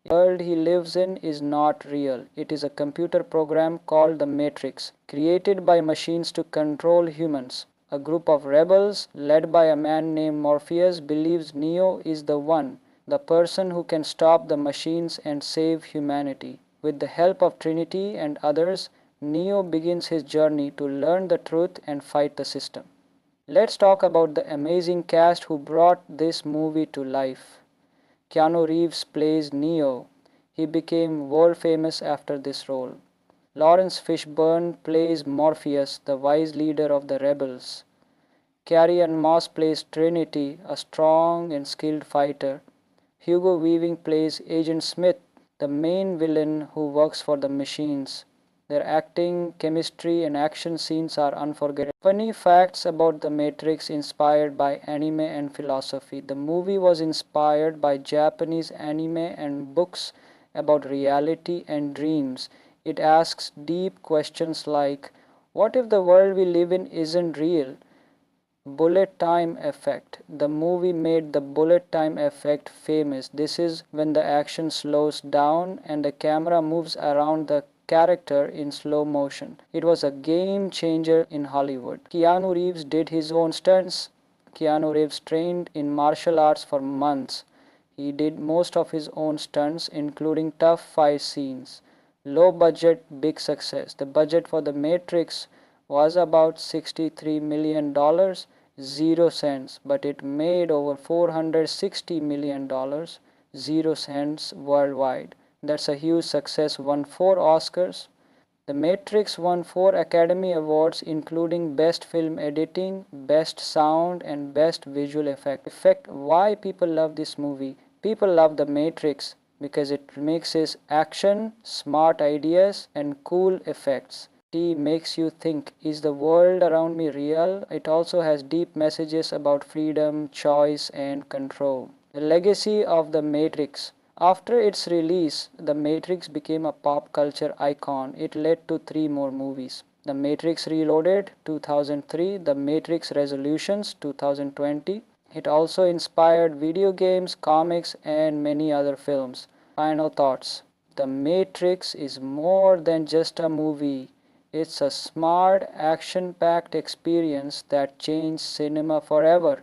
The world he lives in is not real. It is a computer program called the Matrix, created by machines to control humans. A group of rebels, led by a man named Morpheus, believes Neo is the one, the person who can stop the machines and save humanity. With the help of Trinity and others, Neo begins his journey to learn the truth and fight the system. Let's talk about the amazing cast who brought this movie to life. Keanu Reeves plays Neo. He became world famous after this role. Lawrence Fishburne plays Morpheus, the wise leader of the rebels. Carrie-Anne Moss plays Trinity, a strong and skilled fighter. Hugo Weaving plays Agent Smith, the main villain who works for the machines. Their acting, chemistry, and action scenes are unforgettable. Funny facts about The Matrix inspired by anime and philosophy. The movie was inspired by Japanese anime and books about reality and dreams. It asks deep questions like, what if the world we live in isn't real? Bullet time effect. The movie made the bullet time effect famous. This is when the action slows down and the camera moves around the character in slow motion. It was a game changer in Hollywood. Keanu Reeves did his own stunts. Keanu Reeves trained in martial arts for months. He did most of his own stunts, including tough fight scenes. Low budget, big success. The budget for The Matrix was about $63 million, 0 cents, but it made over $460 million, $0 worldwide. That's a huge success, won 4 Oscars. The Matrix won 4 Academy Awards, including Best Film Editing, Best Sound, and Best Visual Effect. Why people love this movie? People love The Matrix because it mixes action, smart ideas, and cool effects. It makes you think, is the world around me real? It also has deep messages about freedom, choice, and control. The legacy of The Matrix. After its release, The Matrix became a pop culture icon. It led to 3 more movies. The Matrix Reloaded 2003, The Matrix Resolutions 2020. It also inspired video games, comics, and many other films. Final thoughts. The Matrix is more than just a movie. It's a smart, action-packed experience that changed cinema forever.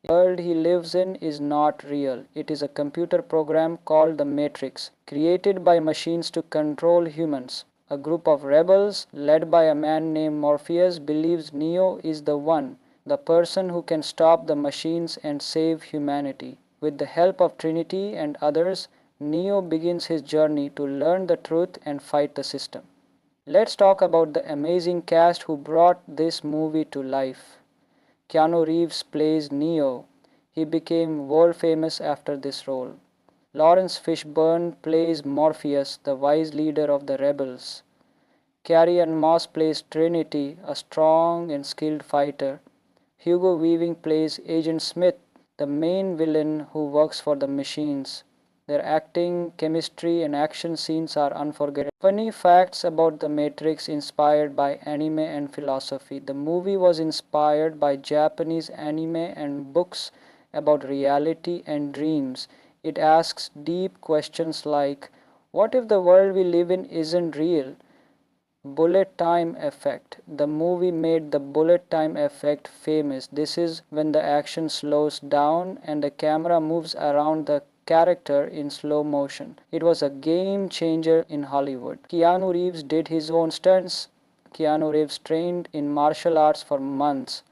The world he lives in is not real. It is a computer program called the Matrix, created by machines to control humans. A group of rebels, led by a man named Morpheus, believes Neo is the one, the person who can stop the machines and save humanity. With the help of Trinity and others, Neo begins his journey to learn the truth and fight the system. Let's talk about the amazing cast who brought this movie to life. Keanu Reeves plays Neo. He became world famous after this role. Lawrence Fishburne plays Morpheus, the wise leader of the rebels. Carrie-Anne Moss plays Trinity, a strong and skilled fighter. Hugo Weaving plays Agent Smith, the main villain who works for the machines. Their acting, chemistry, and action scenes are unforgettable. Funny facts about The Matrix inspired by anime and philosophy. The movie was inspired by Japanese anime and books about reality and dreams. It asks deep questions like, what if the world we live in isn't real? Bullet time effect. The movie made the bullet time effect famous. This is when the action slows down and the camera moves around the character in slow motion. It was a game changer in Hollywood. Keanu Reeves did his own stunts. Keanu Reeves trained in martial arts for months.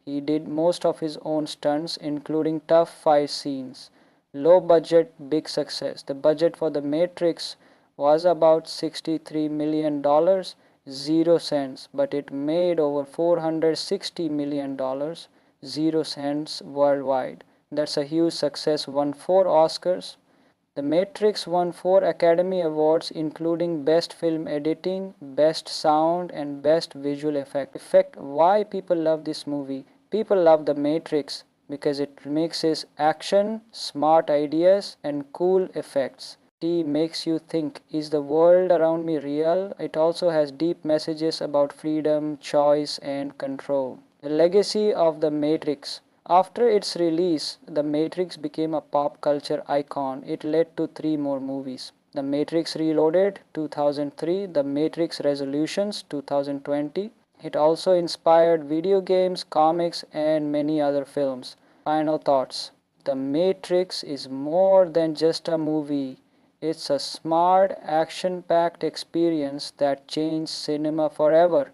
He did most of his own stunts, including tough fight scenes. Low budget, big success. The budget for The Matrix was about $63 million, $0, but it made over $460 million, $0 worldwide. That's a huge success, won 4 Oscars. The Matrix won 4 Academy Awards, including Best Film Editing, Best Sound, and Best Visual Effect. Why people love this movie? People love The Matrix because it mixes action, smart ideas, and cool effects. It makes you think, is the world around me real? It also has deep messages about freedom, choice, and control. The legacy of The Matrix. After its release, The Matrix became a pop culture icon. It led to 3 more movies. The Matrix Reloaded 2003, The Matrix Resolutions 2020. It also inspired video games, comics, and many other films. Final thoughts. The Matrix is more than just a movie. It's a smart, action-packed experience that changed cinema forever.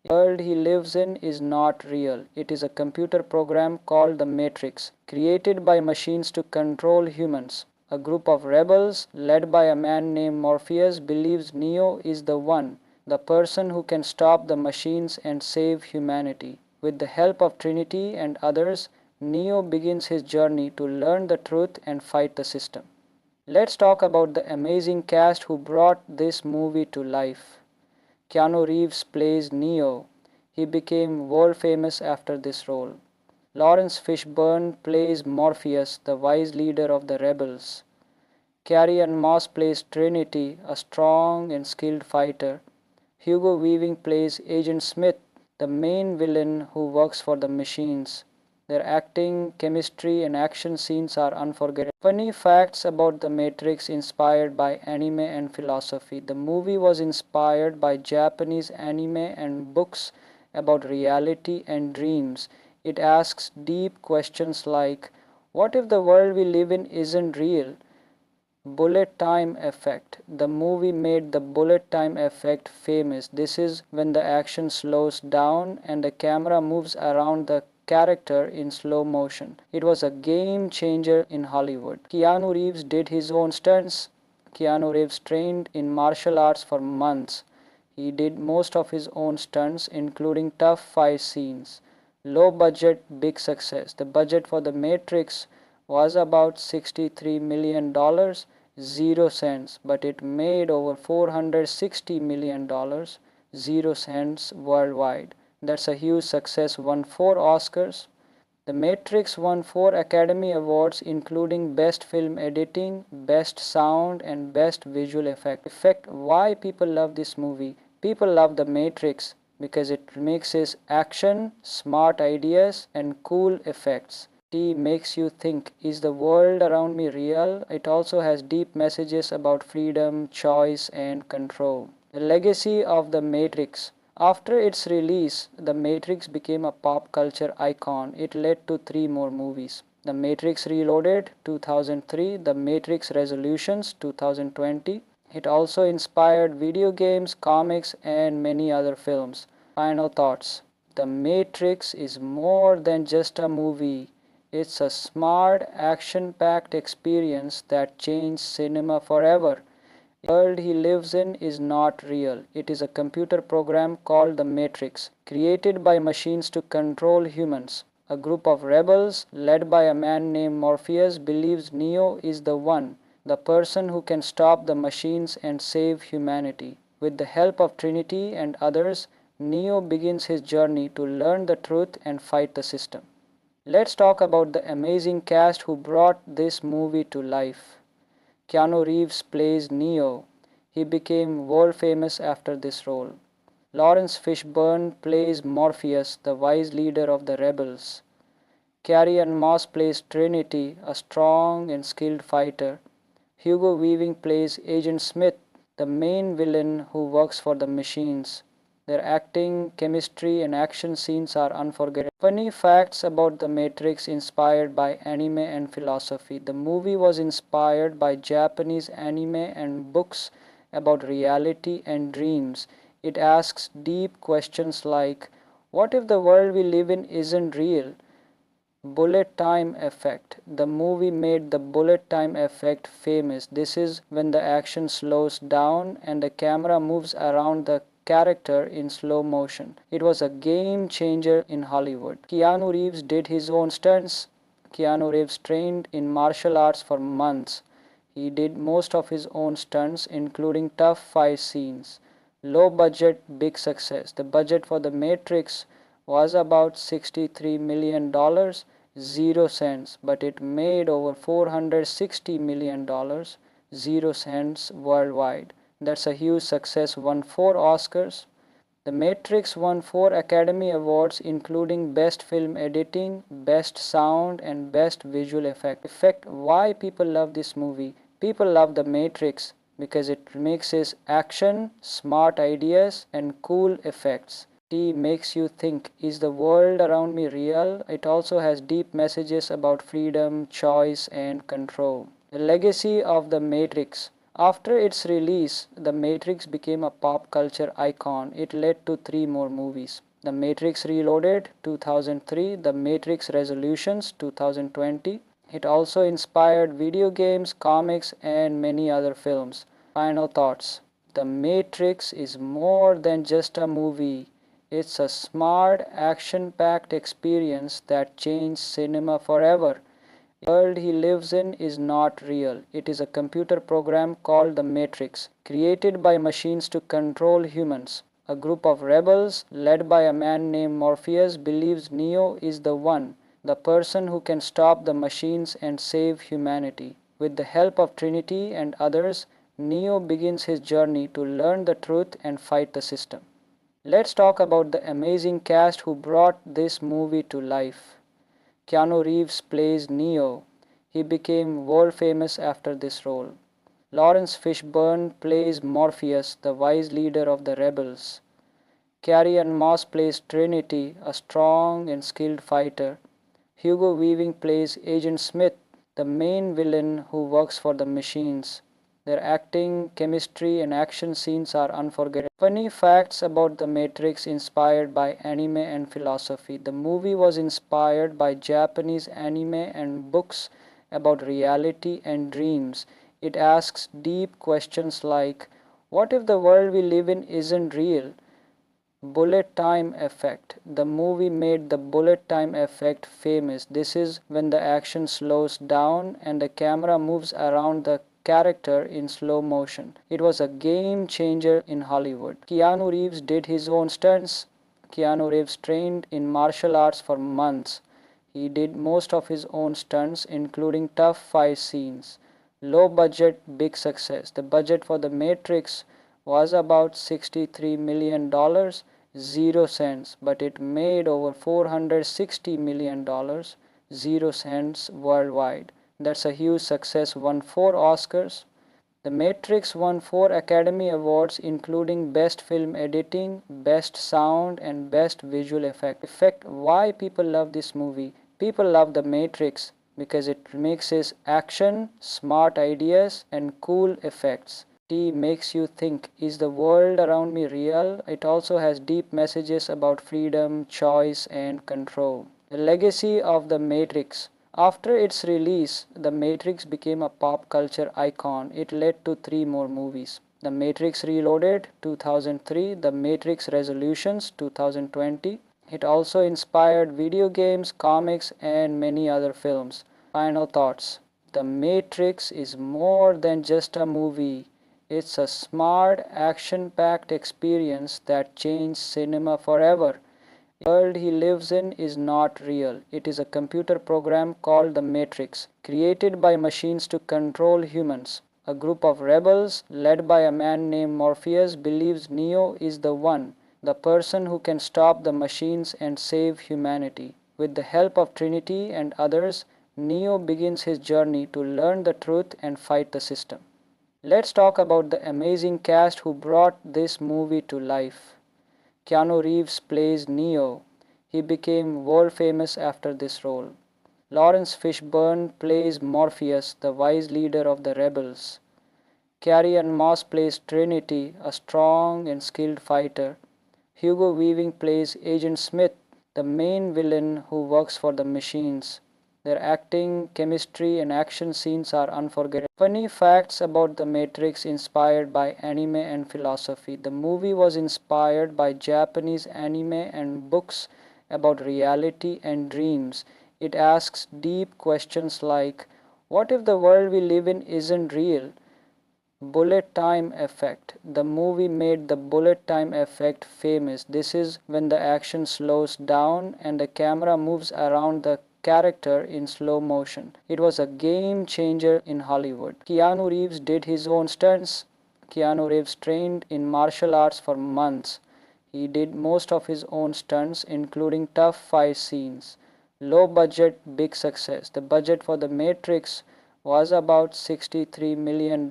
The world he lives in is not real. It is a computer program called the Matrix, created by machines to control humans. A group of rebels, led by a man named Morpheus, believes Neo is the one, the person who can stop the machines and save humanity. With the help of Trinity and others, Neo begins his journey to learn the truth and fight the system. Let's talk about the amazing cast who brought this movie to life. Keanu Reeves plays Neo. He became world famous after this role. Lawrence Fishburne plays Morpheus, the wise leader of the rebels. Carrie-Anne Moss plays Trinity, a strong and skilled fighter. Hugo Weaving plays Agent Smith, the main villain who works for the machines. Their acting, chemistry, and action scenes are unforgettable. Funny facts about The Matrix inspired by anime and philosophy. The movie was inspired by Japanese anime and books about reality and dreams. It asks deep questions like, what if the world we live in isn't real? Bullet time effect. The movie made the bullet time effect famous. This is when the action slows down and the camera moves around the character in slow motion. It was a game changer in Hollywood. Keanu Reeves did his own stunts. Keanu Reeves trained in martial arts for months. He did most of his own stunts, including tough fight scenes. Low budget, big success. The budget for The Matrix was about $63 million, 0 cents, but it made over $460 million, 0 cents worldwide. That's a huge success, won 4 Oscars. The Matrix won 4 Academy Awards, including Best Film Editing, Best Sound, and Best Visual Effect. Why people love this movie? People love The Matrix because it mixes action, smart ideas, and cool effects. It makes you think, is the world around me real? It also has deep messages about freedom, choice, and control. The legacy of The Matrix. After its release, The Matrix became a pop culture icon. It led to 3 more movies. The Matrix Reloaded 2003, The Matrix Resolutions 2020. It also inspired video games, comics, and many other films. Final thoughts. The Matrix is more than just a movie. It's a smart, action-packed experience that changed cinema forever. The world he lives in is not real. It is a computer program called the Matrix, created by machines to control humans. A group of rebels, led by a man named Morpheus, believes Neo is the one, the person who can stop the machines and save humanity. With the help of Trinity and others, Neo begins his journey to learn the truth and fight the system. Let's talk about the amazing cast who brought this movie to life. Keanu Reeves plays Neo. He became world famous after this role. Lawrence Fishburne plays Morpheus, the wise leader of the rebels. Carrie-Anne Moss plays Trinity, a strong and skilled fighter. Hugo Weaving plays Agent Smith, the main villain who works for the machines. Their acting, chemistry, and action scenes are unforgettable. Funny facts about The Matrix inspired by anime and philosophy. The movie was inspired by Japanese anime and books about reality and dreams. It asks deep questions like, what if the world we live in isn't real? Bullet time effect. The movie made the bullet time effect famous. This is when the action slows down and the camera moves around the character in slow motion. It was a game changer in Hollywood. Keanu Reeves did his own stunts. Keanu Reeves trained in martial arts for months. He did most of his own stunts, including tough fight scenes. Low budget, big success. The budget for The Matrix was about $63 million, 0 cents, but it made over $460 million, 0 cents worldwide. That's a huge success, won 4 Oscars. The Matrix won 4 Academy Awards, including Best Film Editing, Best Sound, and Best Visual Effect. Why people love this movie? People love The Matrix because it mixes action, smart ideas, and cool effects. It makes you think, is the world around me real? It also has deep messages about freedom, choice, and control. The legacy of The Matrix. After its release, The Matrix became a pop culture icon. It led to 3 more movies. The Matrix Reloaded 2003, The Matrix Resolutions 2020. It also inspired video games, comics, and many other films. Final thoughts. The Matrix is more than just a movie. It's a smart, action-packed experience that changed cinema forever. The world he lives in is not real. It is a computer program called the Matrix, created by machines to control humans. A group of rebels, led by a man named Morpheus, believes Neo is the one, the person who can stop the machines and save humanity. With the help of Trinity and others, Neo begins his journey to learn the truth and fight the system. Let's talk about the amazing cast who brought this movie to life. Keanu Reeves plays Neo. He became world famous after this role. Lawrence Fishburne plays Morpheus, the wise leader of the rebels. Carrie-Anne Moss plays Trinity, a strong and skilled fighter. Hugo Weaving plays Agent Smith, the main villain who works for the machines. Their acting, chemistry, and action scenes are unforgettable. Funny facts about The Matrix inspired by anime and philosophy. The movie was inspired by Japanese anime and books about reality and dreams. It asks deep questions like, what if the world we live in isn't real? Bullet time effect. The movie made the bullet time effect famous. This is when the action slows down and the camera moves around the character in slow motion. It was a game changer in Hollywood. Keanu Reeves did his own stunts. Keanu Reeves trained in martial arts for months. He did most of his own stunts, including tough fight scenes. Low budget, big success. The budget for The Matrix was about $63 million, 0 cents, but it made over $460 million, 0 cents worldwide. That's a huge success, won 4 Oscars. The Matrix won 4 Academy Awards, including Best Film Editing, Best Sound, and Best Visual Effect. Why people love this movie? People love The Matrix because it mixes action, smart ideas, and cool effects. It makes you think, is the world around me real? It also has deep messages about freedom, choice, and control. The legacy of The Matrix. After its release, The Matrix became a pop culture icon. It led to 3 more movies. The Matrix Reloaded 2003, The Matrix Resolutions 2020. It also inspired video games, comics, and many other films. Final thoughts. The Matrix is more than just a movie. It's a smart, action-packed experience that changed cinema forever. The world he lives in is not real. It is a computer program called the Matrix, created by machines to control humans. A group of rebels, led by a man named Morpheus, believes Neo is the one, the person who can stop the machines and save humanity. With the help of Trinity and others, Neo begins his journey to learn the truth and fight the system. Let's talk about the amazing cast who brought this movie to life. Keanu Reeves plays Neo. He became world famous after this role. Lawrence Fishburne plays Morpheus, the wise leader of the rebels. Carrie-Anne Moss plays Trinity, a strong and skilled fighter. Hugo Weaving plays Agent Smith, the main villain who works for the machines. Their acting, chemistry, and action scenes are unforgettable. Funny facts about The Matrix inspired by anime and philosophy. The movie was inspired by Japanese anime and books about reality and dreams. It asks deep questions like, what if the world we live in isn't real? Bullet time effect. The movie made the bullet time effect famous. This is when the action slows down and the camera moves around the character in slow motion. It was a game changer in Hollywood. Keanu Reeves did his own stunts. Keanu Reeves trained in martial arts for months. He did most of his own stunts, including tough fight scenes. Low budget, big success. The budget for The Matrix was about $63 million,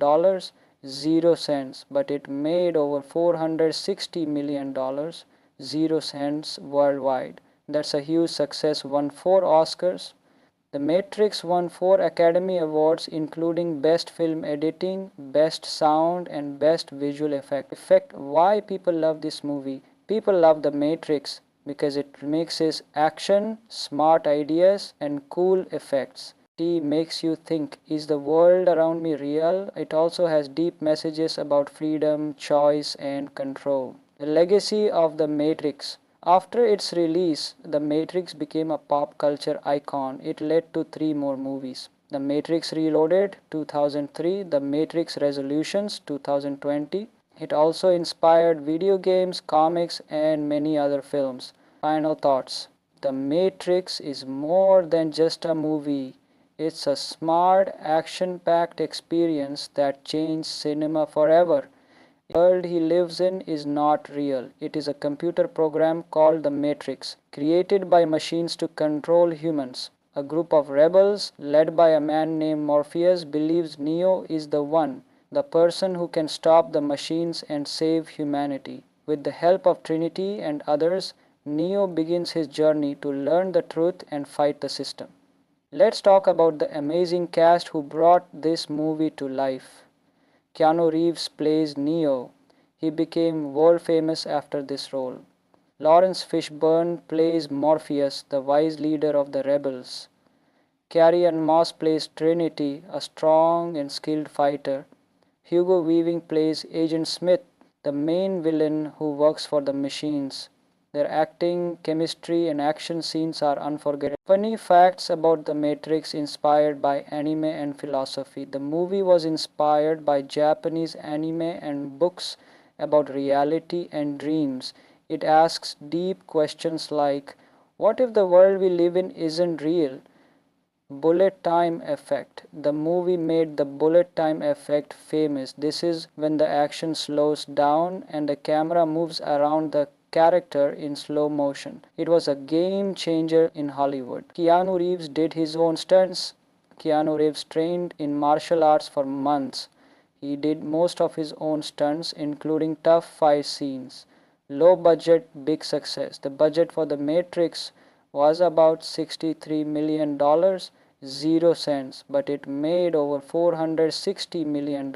0 cents, but it made over $460 million, 0 cents worldwide. That's a huge success, won 4 Oscars. The Matrix won 4 Academy Awards, including Best Film Editing, Best Sound, and Best Visual Effect. Why people love this movie? People love The Matrix because it mixes action, smart ideas, and cool effects. It makes you think, is the world around me real? It also has deep messages about freedom, choice, and control. The legacy of The Matrix. After its release, The Matrix became a pop culture icon. It led to 3 more movies. The Matrix Reloaded 2003, The Matrix Resolutions 2020. It also inspired video games, comics, and many other films. Final thoughts. The Matrix is more than just a movie. It's a smart, action-packed experience that changed cinema forever. The world he lives in is not real. It is a computer program called the Matrix, created by machines to control humans. A group of rebels, led by a man named Morpheus, believes Neo is the one, the person who can stop the machines and save humanity. With the help of Trinity and others, Neo begins his journey to learn the truth and fight the system. Let's talk about the amazing cast who brought this movie to life. Keanu Reeves plays Neo. He became world famous after this role. Lawrence Fishburne plays Morpheus, the wise leader of the rebels. Carrie-Anne Moss plays Trinity, a strong and skilled fighter. Hugo Weaving plays Agent Smith, the main villain who works for the machines. Their acting, chemistry, and action scenes are unforgettable. Funny facts about The Matrix inspired by anime and philosophy. The movie was inspired by Japanese anime and books about reality and dreams. It asks deep questions like, what if the world we live in isn't real? Bullet time effect. The movie made the bullet time effect famous. This is when the action slows down and the camera moves around the character in slow motion. It was a game changer in Hollywood. Keanu Reeves did his own stunts. Keanu Reeves trained in martial arts for months. He did most of his own stunts, including tough fight scenes. Low budget, big success. The budget for The Matrix was about $63 million, 0 cents, but it made over $460 million,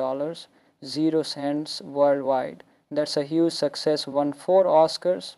0 cents worldwide. That's a huge success, won 4 Oscars.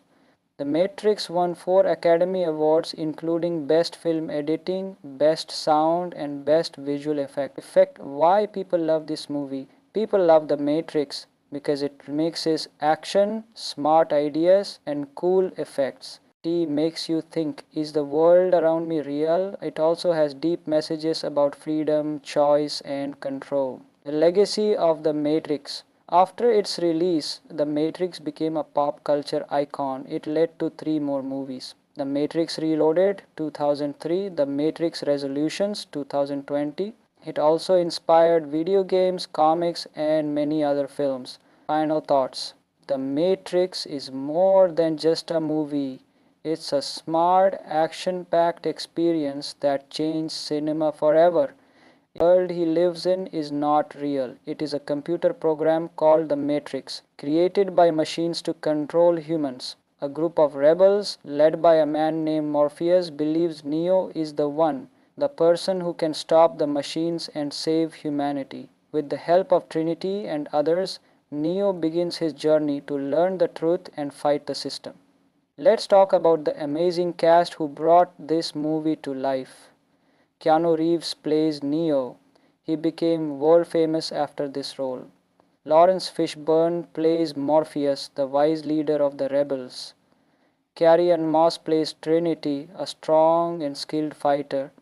The Matrix won 4 Academy Awards, including Best Film Editing, Best Sound, and Best Visual Effect. Why people love this movie? People love The Matrix because it mixes action, smart ideas, and cool effects. It makes you think, is the world around me real? It also has deep messages about freedom, choice, and control. The legacy of The Matrix. After its release, The Matrix became a pop culture icon. It led to 3 more movies. The Matrix Reloaded 2003, The Matrix Resolutions 2020. It also inspired video games, comics, and many other films. Final thoughts. The Matrix is more than just a movie. It's a smart, action-packed experience that changed cinema forever. The world he lives in is not real. It is a computer program called the Matrix, created by machines to control humans. A group of rebels, led by a man named Morpheus, believes Neo is the one, the person who can stop the machines and save humanity. With the help of Trinity and others, Neo begins his journey to learn the truth and fight the system. Let's talk about the amazing cast who brought this movie to life. Keanu Reeves plays Neo. He became world famous after this role. Lawrence Fishburne plays Morpheus, the wise leader of the rebels. Carrie-Anne Moss plays Trinity, a strong and skilled fighter.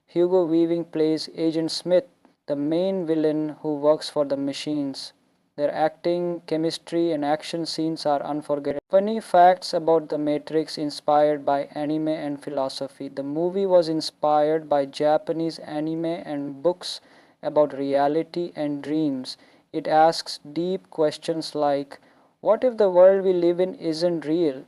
Hugo Weaving plays Agent Smith, the main villain who works for the machines. Their acting, chemistry, and action scenes are unforgettable. Funny facts about The Matrix inspired by anime and philosophy. The movie was inspired by Japanese anime and books about reality and dreams. It asks deep questions like, what if the world we live in isn't real?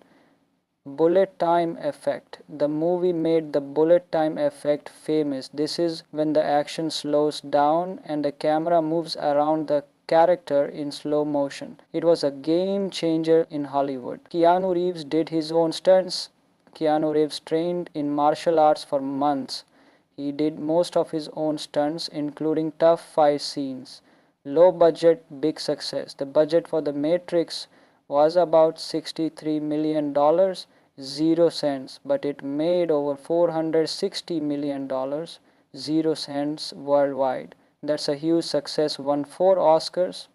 Bullet time effect. The movie made the bullet time effect famous. This is when the action slows down and the camera moves around the character in slow motion. It was a game changer in Hollywood. Keanu Reeves did his own stunts. Keanu Reeves trained in martial arts for months. He did most of his own stunts, including tough fight scenes. Low budget, big success. The budget for The Matrix was about $63 million, 0 cents, but it made over $460 million, 0 cents worldwide. That's a huge success, won 4 Oscars.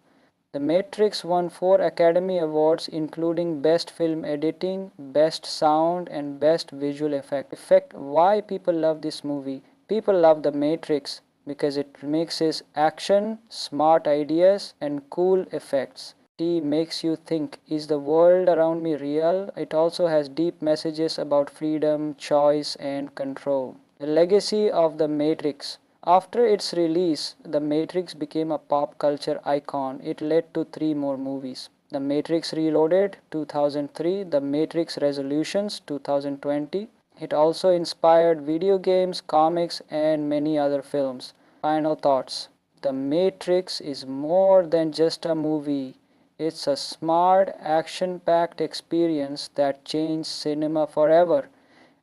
The Matrix won 4 Academy Awards, including Best Film Editing, Best Sound, and Best Visual Effect. Why people love this movie? People love The Matrix because it mixes action, smart ideas, and cool effects. It makes you think, is the world around me real? It also has deep messages about freedom, choice, and control. The legacy of The Matrix. After its release, The Matrix became a pop culture icon. It led to 3 more movies. The Matrix Reloaded 2003, The Matrix Resolutions 2020. It also inspired video games, comics, and many other films. Final thoughts. The Matrix is more than just a movie. It's a smart, action-packed experience that changed cinema forever.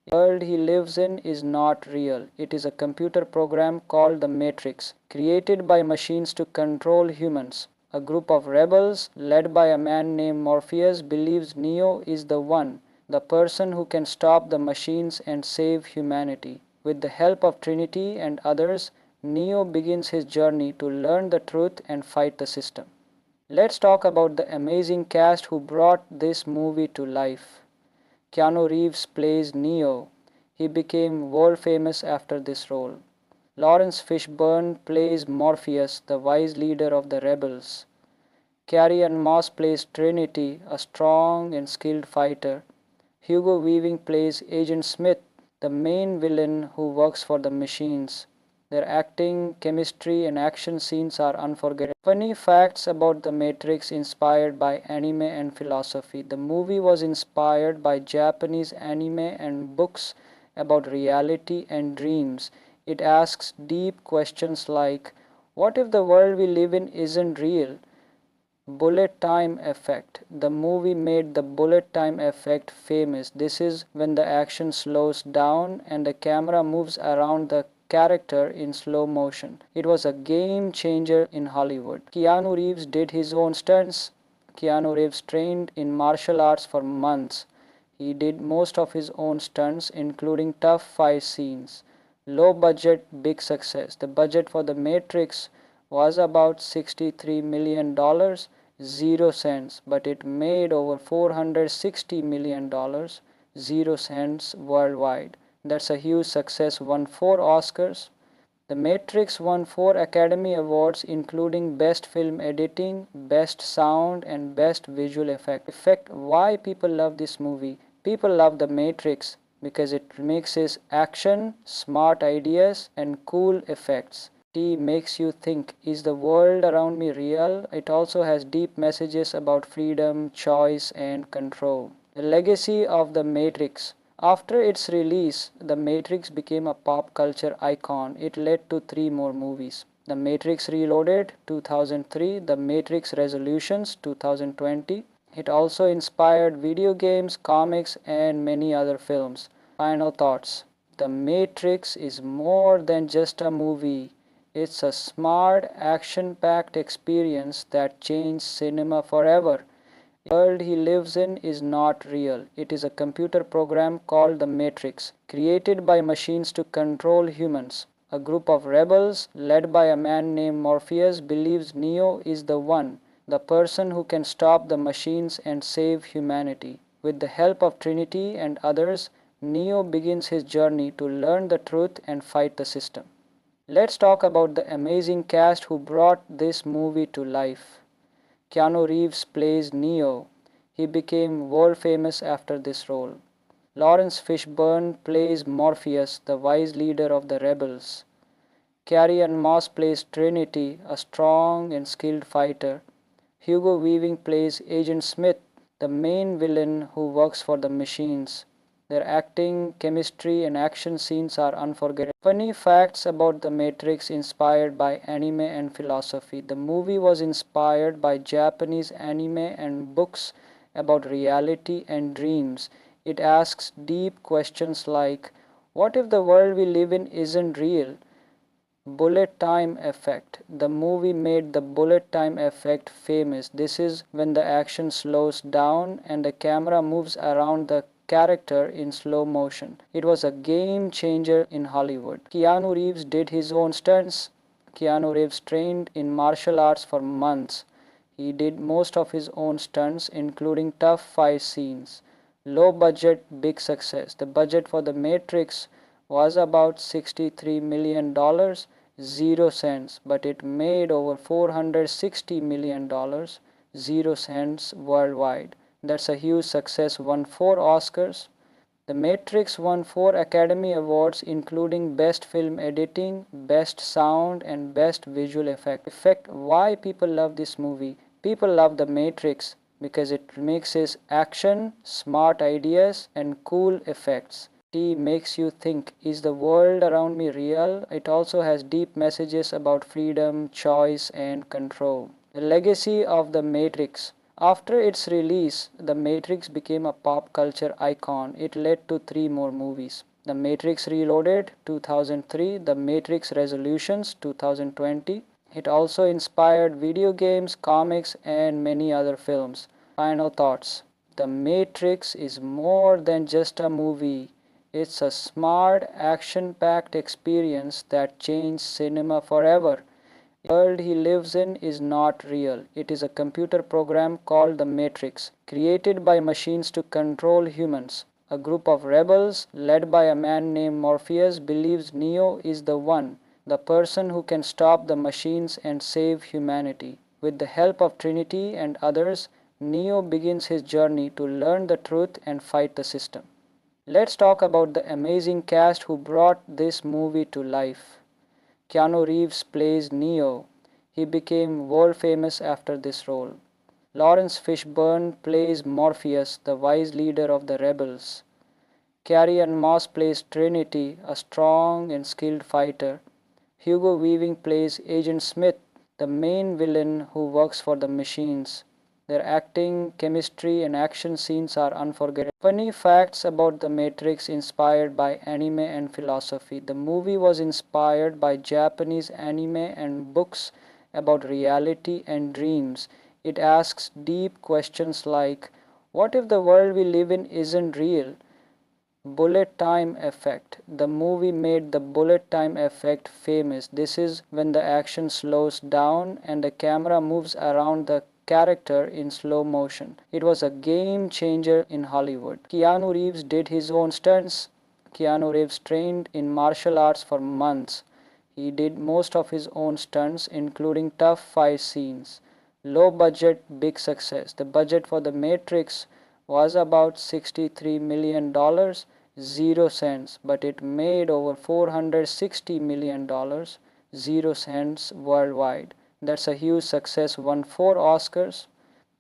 The world he lives in is not real. It is a computer program called the Matrix, created by machines to control humans. A group of rebels, led by a man named Morpheus, believes Neo is the one, the person who can stop the machines and save humanity. With the help of Trinity and others, Neo begins his journey to learn the truth and fight the system. Let's talk about the amazing cast who brought this movie to life. Keanu Reeves plays Neo. He became world famous after this role. Lawrence Fishburne plays Morpheus, the wise leader of the rebels. Carrie-Anne Moss plays Trinity, a strong and skilled fighter. Hugo Weaving plays Agent Smith, the main villain who works for the machines. Their acting, chemistry, and action scenes are unforgettable. Funny facts about The Matrix inspired by anime and philosophy. The movie was inspired by Japanese anime and books about reality and dreams. It asks deep questions like, what if the world we live in isn't real? Bullet time effect. The movie made the bullet time effect famous. This is when the action slows down and the camera moves around the character in slow motion. It was a game changer in Hollywood. Keanu Reeves did his own stunts. Keanu Reeves trained in martial arts for months. He did most of his own stunts, including tough fight scenes. Low budget, big success. The budget for The Matrix was about $63 million, 0 cents, but it made over $460 million, 0 cents worldwide. That's a huge success, won 4 Oscars. The Matrix won 4 Academy Awards, including Best Film Editing, Best Sound, and Best Visual Effect. Why people love this movie? People love The Matrix because it mixes action, smart ideas, and cool effects. It makes you think, is the world around me real? It also has deep messages about freedom, choice, and control. The legacy of The Matrix. After its release, The Matrix became a pop culture icon. It led to 3 more movies. The Matrix Reloaded 2003, The Matrix Resolutions 2020. It also inspired video games, comics, and many other films. Final thoughts. The Matrix is more than just a movie. It's a smart, action-packed experience that changed cinema forever. The world he lives in is not real. It is a computer program called The Matrix, created by machines to control humans. A group of rebels, led by a man named Morpheus, believes Neo is the one, the person who can stop the machines and save humanity. With the help of Trinity and others, Neo begins his journey to learn the truth and fight the system. Let's talk about the amazing cast who brought this movie to life. Keanu Reeves plays Neo. He became world famous after this role. Lawrence Fishburne plays Morpheus, the wise leader of the rebels. Carrie-Anne Moss plays Trinity, a strong and skilled fighter. Hugo Weaving plays Agent Smith, the main villain who works for the machines. Their acting, chemistry, and action scenes are unforgettable. Funny facts about The Matrix inspired by anime and philosophy. The movie was inspired by Japanese anime and books about reality and dreams. It asks deep questions like, what if the world we live in isn't real? Bullet time effect. The movie made the bullet time effect famous. This is when the action slows down and the camera moves around the character in slow motion. It was a game changer in Hollywood. Keanu Reeves did his own stunts. Keanu Reeves trained in martial arts for months. He did most of his own stunts, including tough fight scenes. Low budget, big success. The budget for The Matrix was about $63 million, 0 cents, but it made over $460 million, 0 cents worldwide. That's a huge success, won 4 Oscars. The Matrix won 4 Academy Awards, including Best Film Editing, Best Sound, and Best Visual Effect. Why people love this movie? People love The Matrix because it mixes action, smart ideas, and cool effects. It makes you think, is the world around me real? It also has deep messages about freedom, choice, and control. The legacy of The Matrix. After its release, The Matrix became a pop culture icon. It led to 3 more movies. The Matrix Reloaded 2003, The Matrix Resolutions 2020. It also inspired video games, comics, and many other films. Final thoughts. The Matrix is more than just a movie. It's a smart, action packed experience that changed cinema forever. The world he lives in is not real. It is a computer program called the Matrix, created by machines to control humans. A group of rebels, led by a man named Morpheus, believes Neo is the one, the person who can stop the machines and save humanity. With the help of Trinity and others, Neo begins his journey to learn the truth and fight the system. Let's talk about the amazing cast who brought this movie to life. Keanu Reeves plays Neo. He became world famous after this role. Lawrence Fishburne plays Morpheus, the wise leader of the rebels. Carrie-Anne Moss plays Trinity, a strong and skilled fighter. Hugo Weaving plays Agent Smith, the main villain who works for the machines. Their acting, chemistry, and action scenes are unforgettable. Funny facts about The Matrix inspired by anime and philosophy. The movie was inspired by Japanese anime and books about reality and dreams. It asks deep questions like, what if the world we live in isn't real? Bullet time effect. The movie made the bullet time effect famous. This is when the action slows down and the camera moves around the character in slow motion. It was a game changer in Hollywood. Keanu Reeves did his own stunts. Keanu Reeves trained in martial arts for months. He did most of his own stunts, including tough fight scenes. Low budget, big success. The budget for The Matrix was about $63 million, 0 cents, but it made over $460 million, 0 cents worldwide. That's a huge success, won 4 Oscars.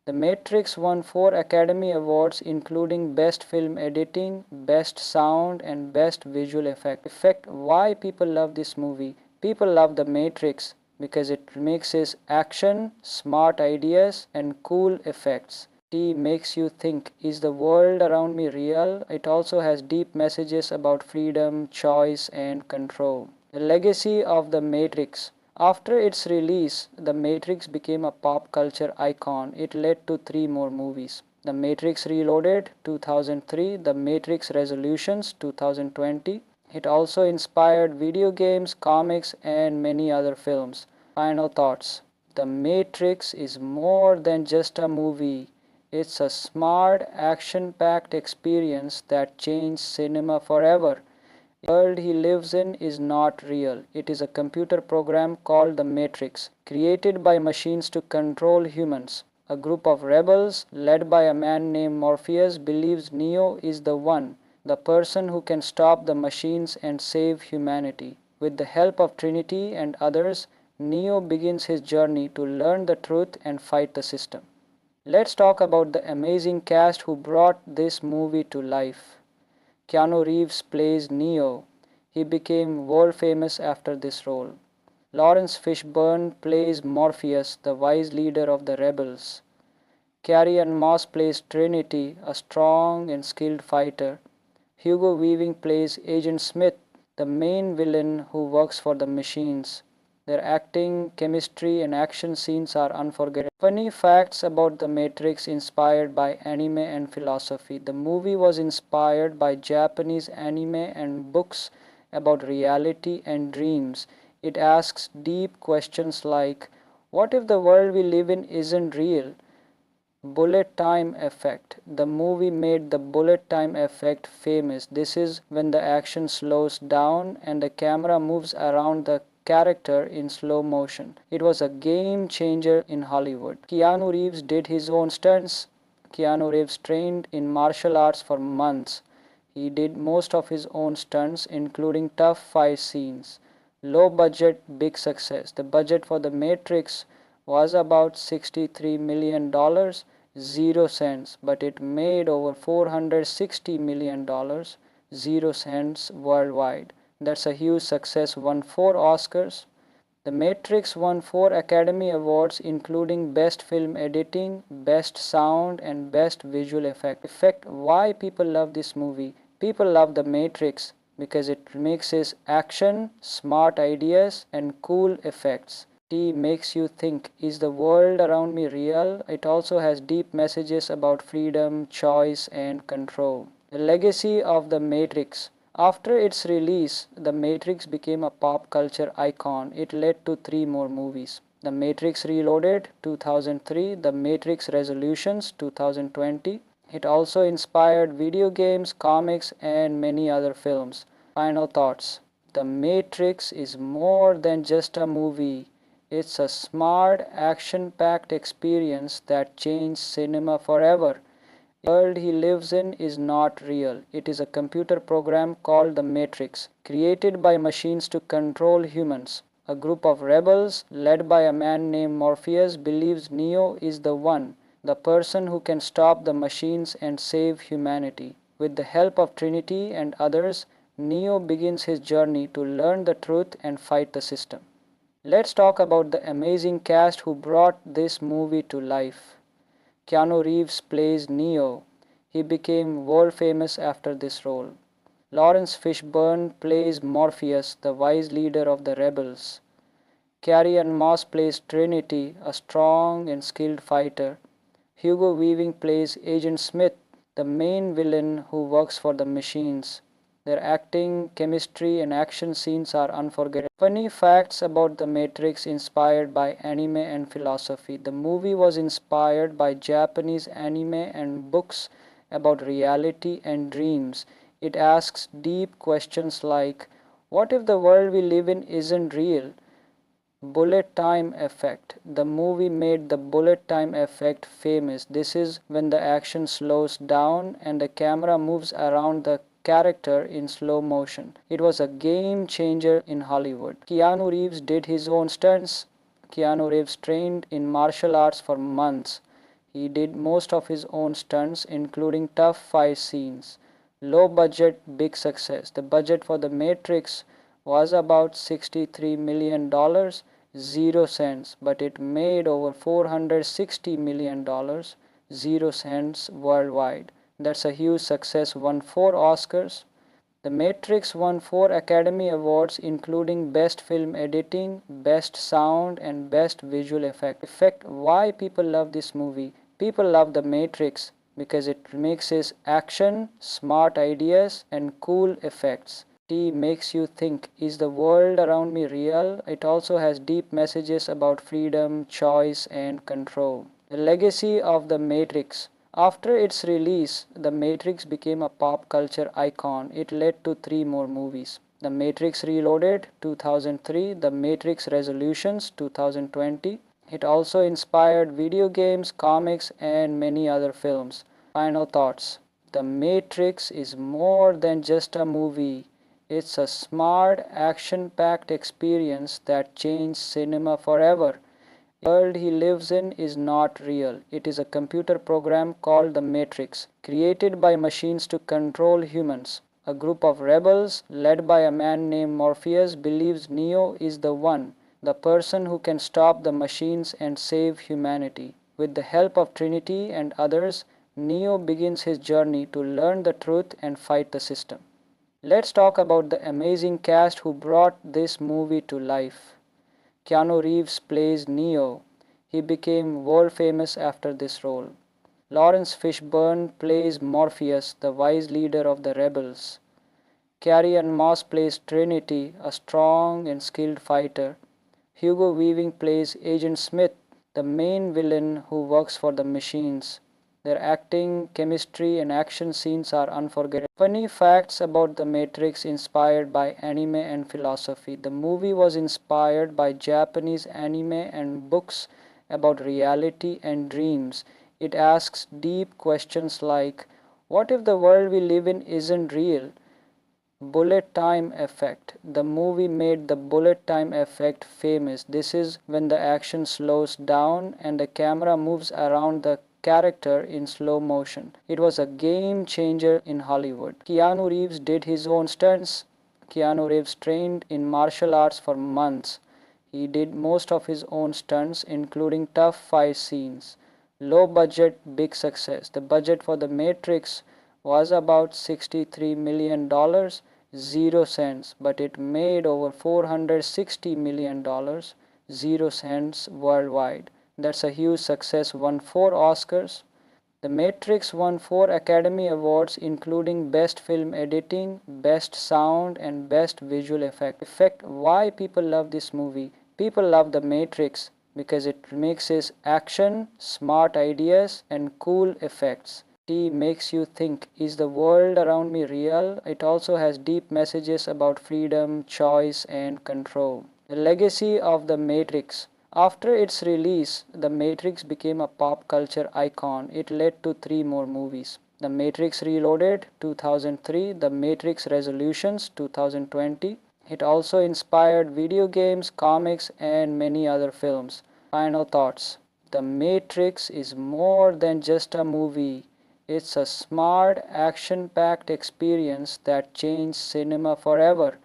The Matrix won 4 Academy Awards, including Best Film Editing, Best Sound, and Best Visual Effect. Why people love this movie? People love The Matrix because it mixes action, smart ideas, and cool effects. It makes you think, is the world around me real? It also has deep messages about freedom, choice, and control. The legacy of The Matrix. After its release, The Matrix became a pop culture icon. It led to 3 more movies. The Matrix Reloaded 2003, The Matrix Resolutions 2020. It also inspired video games, comics, and many other films. Final thoughts. The Matrix is more than just a movie. It's a smart, action-packed experience that changed cinema forever. The world he lives in is not real. It is a computer program called the Matrix, created by machines to control humans. A group of rebels, led by a man named Morpheus, believes Neo is the one, the person who can stop the machines and save humanity. With the help of Trinity and others, Neo begins his journey to learn the truth and fight the system. Let's talk about the amazing cast who brought this movie to life. Keanu Reeves plays Neo. He became world famous after this role. Lawrence Fishburne plays Morpheus, the wise leader of the rebels. Carrie-Anne Moss plays Trinity, a strong and skilled fighter. Hugo Weaving plays Agent Smith, the main villain who works for the machines. Their acting, chemistry, and action scenes are unforgettable. Funny facts about The Matrix inspired by anime and philosophy. The movie was inspired by Japanese anime and books about reality and dreams. It asks deep questions like, what if the world we live in isn't real? Bullet time effect. The movie made the bullet time effect famous. This is when the action slows down and the camera moves around the character in slow motion. It was a game changer in Hollywood. Keanu Reeves did his own stunts. Keanu Reeves trained in martial arts for months. He did most of his own stunts, including tough fight scenes. Low budget, big success. The budget for The Matrix was about $63 million, 0 cents, but it made over $460 million, 0 cents worldwide. That's a huge success, won 4 Oscars. The Matrix won 4 Academy Awards, including Best Film Editing, Best Sound, and Best Visual Effect. Why people love this movie? People love The Matrix because it mixes action, smart ideas, and cool effects. T makes you think, is the world around me real? It also has deep messages about freedom, choice, and control. The legacy of The Matrix. After its release, The Matrix became a pop culture icon. It led to three more movies: The Matrix Reloaded 2003, The Matrix Resolutions 2020. It also inspired video games, comics, and many other films. Final thoughts. The Matrix is more than just a movie. It's a smart, action-packed experience that changed cinema forever. The world he lives in is not real. It is a computer program called the Matrix, created by machines to control humans. A group of rebels, led by a man named Morpheus, believes Neo is the one, the person who can stop the machines and save humanity. With the help of Trinity and others, Neo begins his journey to learn the truth and fight the system. Let's talk about the amazing cast who brought this movie to life. Keanu Reeves plays Neo. He became world famous after this role. Lawrence Fishburne plays Morpheus, the wise leader of the rebels. Carrie-Anne Moss plays Trinity, a strong and skilled fighter. Hugo Weaving plays Agent Smith, the main villain who works for the machines. Their acting, chemistry, and action scenes are unforgettable. Funny facts about The Matrix inspired by anime and philosophy. The movie was inspired by Japanese anime and books about reality and dreams. It asks deep questions like, what if the world we live in isn't real? Bullet time effect. The movie made the bullet time effect famous. This is when the action slows down and the camera moves around the character in slow motion. It was a game changer in Hollywood. Keanu Reeves did his own stunts. Keanu Reeves trained in martial arts for months. He did most of his own stunts, including tough fight scenes. Low budget, big success. The budget for The Matrix was about $63 million, 0 cents, but it made over $460 million, 0 cents worldwide. That's a huge success. Won 4 Oscars. The Matrix won 4 Academy Awards, including Best Film Editing, Best Sound, and Best Visual Effect. Why people love this movie? People love The Matrix because it mixes action, smart ideas, and cool effects. T makes you think, is the world around me real? It also has deep messages about freedom, choice, and control. The legacy of The Matrix. After its release, The Matrix became a pop culture icon. It led to three more movies: The Matrix Reloaded 2003, The Matrix Resolutions 2020. It also inspired video games, comics, and many other films. Final thoughts. The Matrix is more than just a movie. It's a smart, action-packed experience that changed cinema forever. The world he lives in is not real. It is a computer program called the Matrix, created by machines to control humans. A group of rebels, led by a man named Morpheus, believes Neo is the one, the person who can stop the machines and save humanity. With the help of Trinity and others, Neo begins his journey to learn the truth and fight the system. Let's talk about the amazing cast who brought this movie to life. Keanu Reeves plays Neo. He became world famous after this role. Lawrence Fishburne plays Morpheus, the wise leader of the rebels. Carrie-Anne Moss plays Trinity, a strong and skilled fighter. Hugo Weaving plays Agent Smith, the main villain who works for the machines. Their acting, chemistry, and action scenes are unforgettable. Funny facts about The Matrix inspired by anime and philosophy. The movie was inspired by Japanese anime and books about reality and dreams. It asks deep questions like, what if the world we live in isn't real? Bullet time effect. The movie made the bullet time effect famous. This is when the action slows down and the camera moves around the character in slow motion. It was a game changer in Hollywood. Keanu Reeves did his own stunts. Keanu Reeves trained in martial arts for months. He did most of his own stunts, including tough fight scenes. Low budget, big success. The budget for The Matrix was about $63 million, 0 cents, but it made over $460 million, 0 cents worldwide. That's a huge success, won 4 Oscars. The Matrix won 4 Academy Awards including Best Film Editing, Best Sound and Best Visual Effect. Why people love this movie? People love The Matrix because it mixes action, smart ideas and cool effects. It makes you think, is the world around me real? It also has deep messages about freedom, choice and control. The legacy of The Matrix. After its release, The Matrix became a pop culture icon. It led to 3 more movies. The Matrix Reloaded 2003, The Matrix Resolutions 2020. It also inspired video games, comics and many other films. Final thoughts. The Matrix is more than just a movie. It's a smart, action-packed experience that changed cinema forever.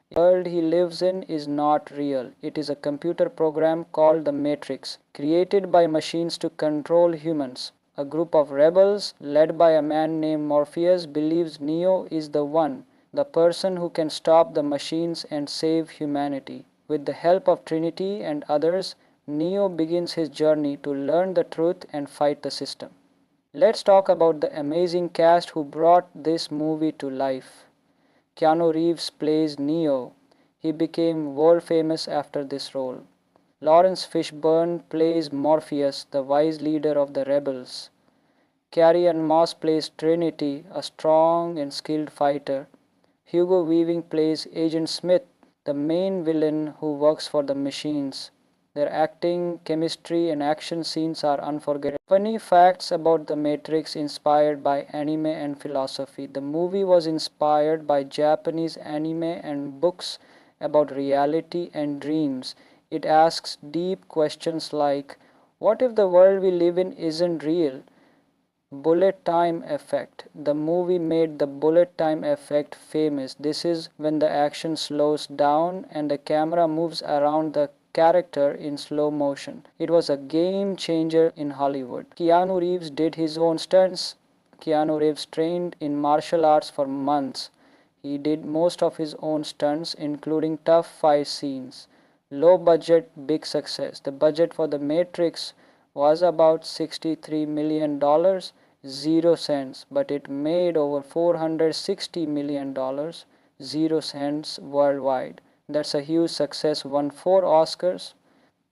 The world he lives in is not real. It is a computer program called the Matrix, created by machines to control humans. A group of rebels, led by a man named Morpheus, believes Neo is the one, the person who can stop the machines and save humanity. With the help of Trinity and others, Neo begins his journey to learn the truth and fight the system. Let's talk about the amazing cast who brought this movie to life. Keanu Reeves plays Neo. He became world famous after this role. Lawrence Fishburne plays Morpheus, the wise leader of the rebels. Carrie-Anne Moss plays Trinity, a strong and skilled fighter. Hugo Weaving plays Agent Smith, the main villain who works for the machines. Their acting, chemistry and action scenes are unforgettable. Funny facts about The Matrix inspired by anime and philosophy. The movie was inspired by Japanese anime and books about reality and dreams. It asks deep questions like, what if the world we live in isn't real? Bullet time effect. The movie made the bullet time effect famous. This is when the action slows down and the camera moves around the character in slow motion. It was a game changer in Hollywood. Keanu Reeves did his own stunts. Keanu Reeves trained in martial arts for months. He did most of his own stunts, including tough fight scenes. Low budget, big success. The budget for The Matrix was about $63 million, 0 cents, but it made over $460 million, 0 cents worldwide. That's a huge success, won 4 Oscars.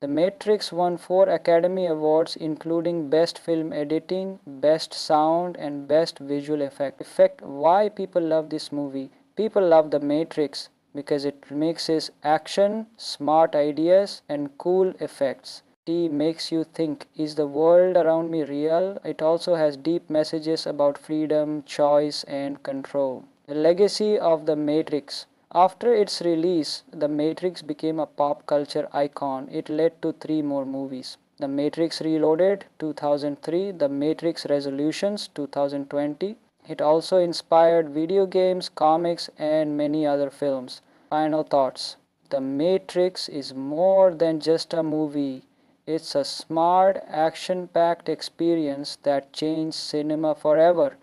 The Matrix won 4 Academy Awards including Best Film Editing, Best Sound and Best Visual Effect. Why people love this movie? People love The Matrix because it mixes action, smart ideas and cool effects. It makes you think, is the world around me real? It also has deep messages about freedom, choice and control. The legacy of The Matrix. After its release, The Matrix became a pop culture icon. It led to 3 more movies. The Matrix Reloaded 2003, The Matrix Resolutions 2020. It also inspired video games, comics and many other films. Final thoughts. The Matrix is more than just a movie. It's a smart, action-packed experience that changed cinema forever.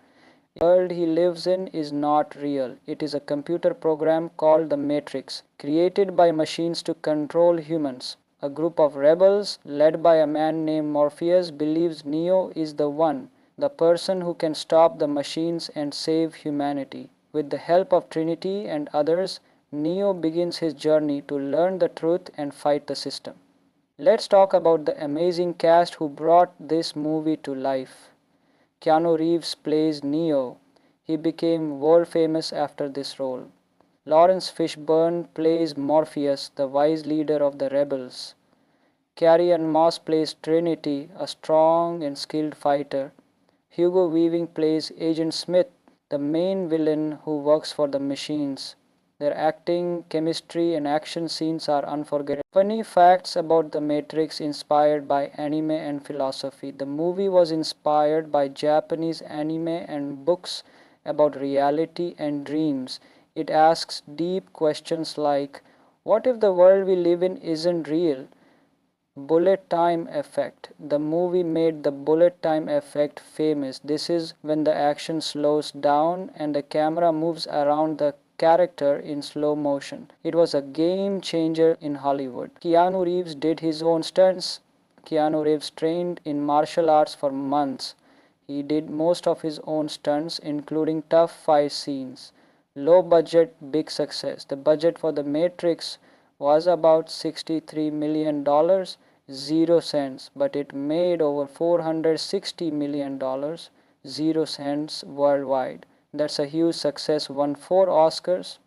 The world he lives in is not real. It is a computer program called the Matrix, created by machines to control humans. A group of rebels, led by a man named Morpheus, believes Neo is the one, the person who can stop the machines and save humanity. With the help of Trinity and others, Neo begins his journey to learn the truth and fight the system. Let's talk about the amazing cast who brought this movie to life. Keanu Reeves plays Neo. He became world famous after this role. Lawrence Fishburne plays Morpheus, the wise leader of the rebels. Carrie-Anne Moss plays Trinity, a strong and skilled fighter. Hugo Weaving plays Agent Smith, the main villain who works for the machines. Their acting, chemistry and action scenes are unforgettable. Funny facts about The Matrix inspired by anime and philosophy. The movie was inspired by Japanese anime and books about reality and dreams. It asks deep questions like, what if the world we live in isn't real? Bullet time effect. The movie made the bullet time effect famous. This is when the action slows down and the camera moves around the character in slow motion. It was a game changer in Hollywood. Keanu Reeves did his own stunts. Keanu Reeves trained in martial arts for months. He did most of his own stunts, including tough fight scenes. Low budget, big success. The budget for The Matrix was about $63 million, dollars, 0 cents, but it made over $460 million, dollars, 0 cents worldwide. That's a huge success. Won 4 Oscars.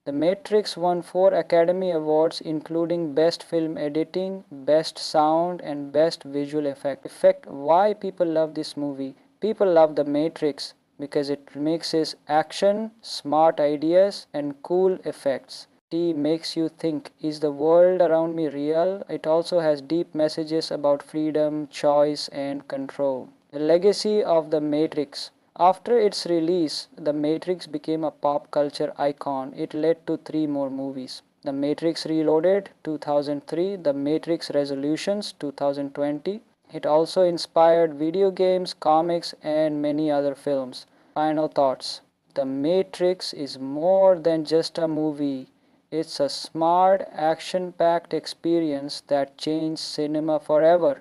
The Matrix won 4 Academy Awards, including Best Film Editing, Best Sound, and Best Visual Effect. Why people love this movie? People love The Matrix because it mixes action, smart ideas, and cool effects. It makes you think, is the world around me real? It also has deep messages about freedom, choice, and control. The legacy of The Matrix. After its release, The Matrix became a pop culture icon. It led to 3 more movies. The Matrix Reloaded 2003, The Matrix Resolutions 2020. It also inspired video games, comics, and many other films. Final thoughts. The Matrix is more than just a movie. It's a smart, action-packed experience that changed cinema forever.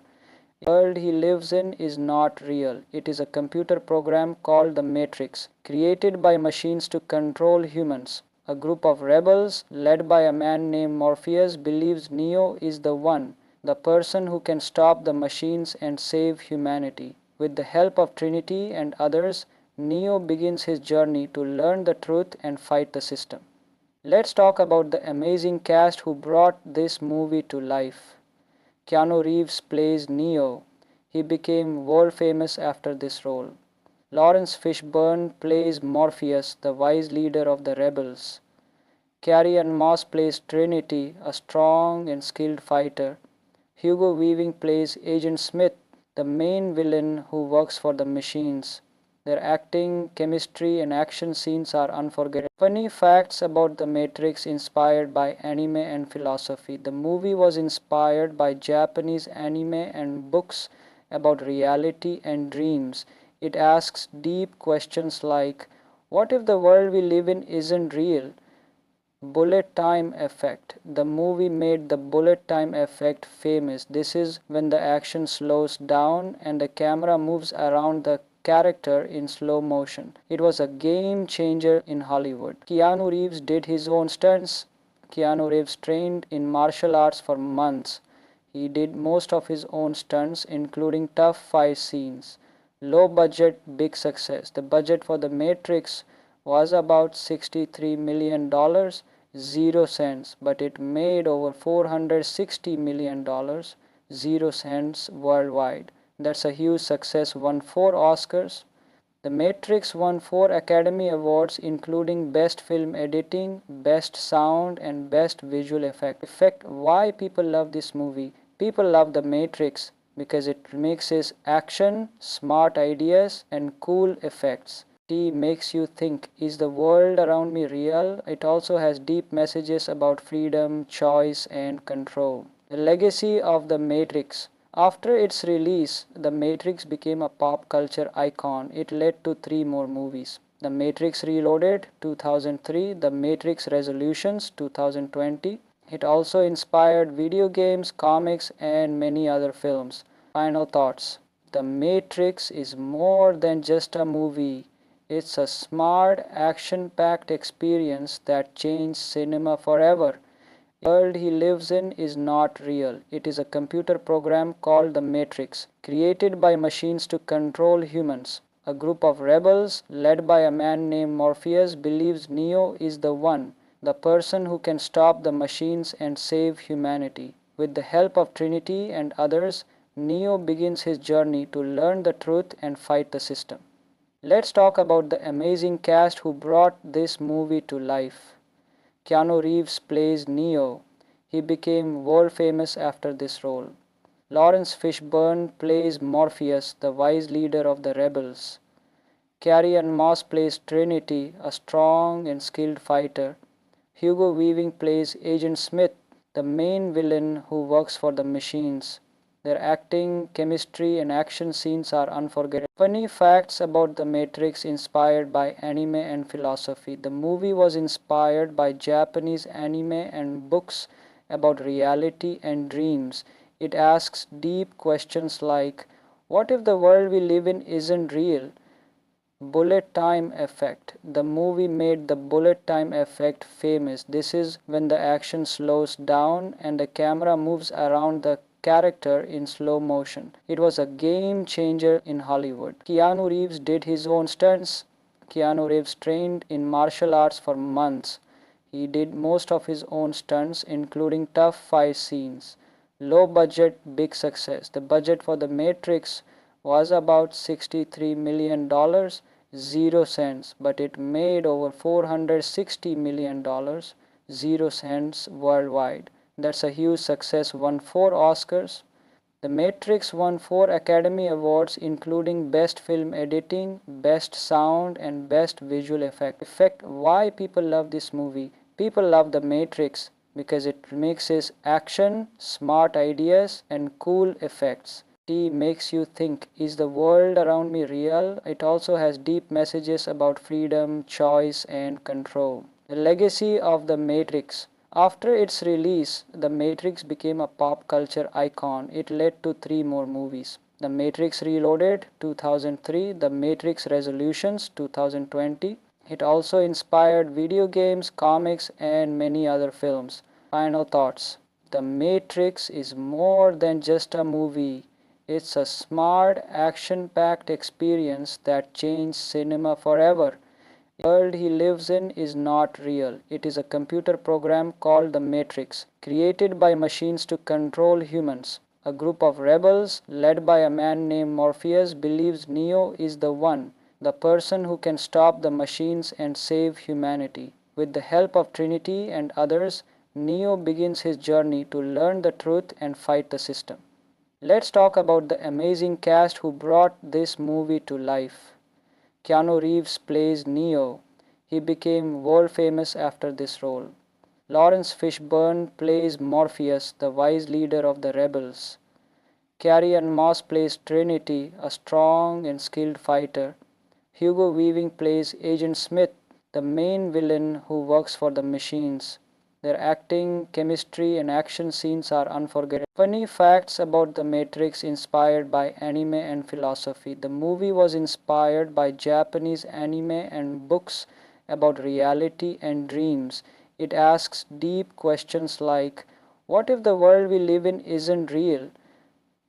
The world he lives in is not real. It is a computer program called the Matrix, created by machines to control humans. A group of rebels, led by a man named Morpheus, believes Neo is the one, the person who can stop the machines and save humanity. With the help of Trinity and others, Neo begins his journey to learn the truth and fight the system. Let's talk about the amazing cast who brought this movie to life. Keanu Reeves plays Neo. He became world famous after this role. Lawrence Fishburne plays Morpheus, the wise leader of the rebels. Carrie-Anne Moss plays Trinity, a strong and skilled fighter. Hugo Weaving plays Agent Smith, the main villain who works for the machines. Their acting, chemistry, and action scenes are unforgettable. Funny facts about The Matrix inspired by anime and philosophy. The movie was inspired by Japanese anime and books about reality and dreams. It asks deep questions like, what if the world we live in isn't real? Bullet time effect. The movie made the bullet time effect famous. This is when the action slows down and the camera moves around the character in slow motion. It was a game changer in Hollywood. Keanu Reeves did his own stunts. Keanu Reeves trained in martial arts for months. He did most of his own stunts, including tough fight scenes. Low budget, big success. The budget for The Matrix was about $63 million, dollars, 0 cents, but it made over $460 million, dollars, 0 cents worldwide. That's a huge success. Won 4 Oscars. The Matrix won 4 Academy Awards, including Best Film Editing, Best Sound, and Best Visual Effect. Why people love this movie? People love The Matrix because it mixes action, smart ideas, and cool effects. It makes you think, is the world around me real? It also has deep messages about freedom, choice, and control. The legacy of The Matrix. After its release, The Matrix became a pop culture icon. It led to 3 more movies. The Matrix Reloaded 2003, The Matrix Resolutions 2020. It also inspired video games, comics, and many other films. Final thoughts. The Matrix is more than just a movie. It's a smart, action-packed experience that changed cinema forever. The world he lives in is not real. It is a computer program called the Matrix, created by machines to control humans. A group of rebels, led by a man named Morpheus, believes Neo is the one, the person who can stop the machines and save humanity. With the help of Trinity and others, Neo begins his journey to learn the truth and fight the system. Let's talk about the amazing cast who brought this movie to life. Keanu Reeves plays Neo. He became world famous after this role. Lawrence Fishburne plays Morpheus, the wise leader of the rebels. Carrie-Anne Moss plays Trinity, a strong and skilled fighter. Hugo Weaving plays Agent Smith, the main villain who works for the machines. Their acting, chemistry, and action scenes are unforgettable. Funny facts about The Matrix inspired by anime and philosophy. The movie was inspired by Japanese anime and books about reality and dreams. It asks deep questions like, what if the world we live in isn't real? Bullet time effect. The movie made the bullet time effect famous. This is when the action slows down and the camera moves around the character in slow motion. It was a game changer in Hollywood. Keanu Reeves did his own stunts. Keanu Reeves trained in martial arts for months. He did most of his own stunts, including tough fight scenes. Low budget, big success. The budget for The Matrix was about $63 million, 0 cents, but it made over $460 million, 0 cents worldwide. That's a huge success, won 4 Oscars. The Matrix won 4 Academy Awards, including Best Film Editing, Best Sound, and Best Visual Effect. Why people love this movie? People love The Matrix because it mixes action, smart ideas, and cool effects. It makes you think, is the world around me real? It also has deep messages about freedom, choice, and control. The legacy of The Matrix. After its release, The Matrix became a pop culture icon. It led to 3 more movies. The Matrix Reloaded 2003, The Matrix Resolutions 2020. It also inspired video games, comics, and many other films. Final thoughts. The Matrix is more than just a movie. It's a smart, action-packed experience that changed cinema forever. The world he lives in is not real. It is a computer program called The Matrix, created by machines to control humans. A group of rebels, led by a man named Morpheus, believes Neo is the one, the person who can stop the machines and save humanity. With the help of Trinity and others, Neo begins his journey to learn the truth and fight the system. Let's talk about the amazing cast who brought this movie to life. Keanu Reeves plays Neo. He became world famous after this role. Lawrence Fishburne plays Morpheus, the wise leader of the rebels. Carrie-Anne Moss plays Trinity, a strong and skilled fighter. Hugo Weaving plays Agent Smith, the main villain who works for the machines. Their acting, chemistry, and action scenes are unforgettable. Funny facts about The Matrix inspired by anime and philosophy. The movie was inspired by Japanese anime and books about reality and dreams. It asks deep questions like, what if the world we live in isn't real?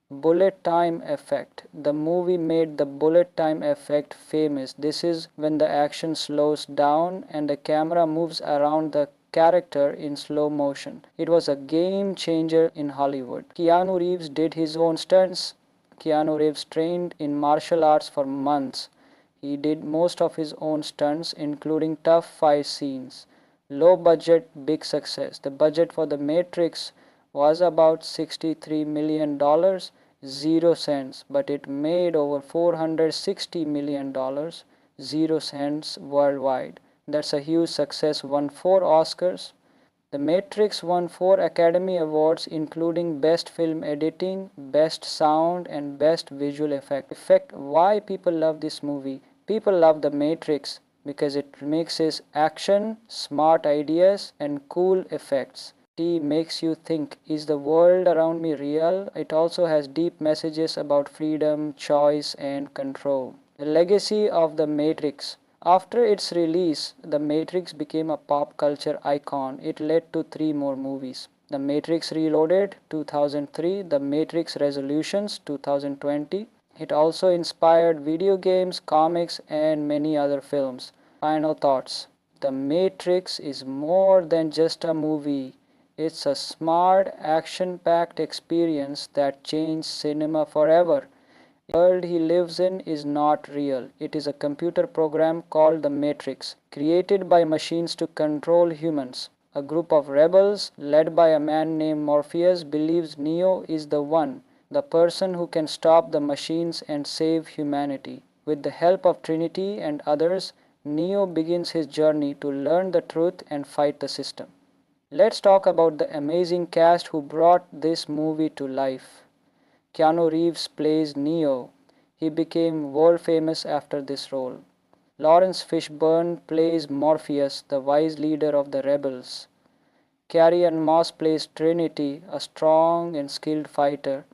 Bullet time effect. The movie made the bullet time effect famous. This is when the action slows down and the camera moves around the character in slow motion. It was a game changer in Hollywood. Keanu Reeves did his own stunts. Keanu Reeves trained in martial arts for months. He did most of his own stunts, including tough fight scenes. Low budget, big success. The budget for The Matrix was about $63 million, 0 cents, but it made over $460 million, 0 cents worldwide. That's a huge success, won 4 Oscars. The Matrix won 4 Academy Awards, including Best Film Editing, Best Sound, and Best Visual Effect. Why people love this movie? People love The Matrix because it mixes action, smart ideas, and cool effects. It makes you think, is the world around me real? It also has deep messages about freedom, choice, and control. The legacy of The Matrix. After its release, The Matrix became a pop culture icon. It led to 3 more movies. The Matrix Reloaded 2003, The Matrix Resolutions 2020. It also inspired video games, comics, and many other films. Final thoughts. The Matrix is more than just a movie. It's a smart, action-packed experience that changed cinema forever. The world he lives in is not real. It is a computer program called The Matrix, created by machines to control humans. A group of rebels, led by a man named Morpheus, believes Neo is the one, the person who can stop the machines and save humanity. With the help of Trinity and others, Neo begins his journey to learn the truth and fight the system. Let's talk about the amazing cast who brought this movie to life. Keanu Reeves plays Neo. He became world famous after this role. Lawrence Fishburne plays Morpheus, the wise leader of the rebels. Carrie-Anne Moss plays Trinity, a strong and skilled fighter.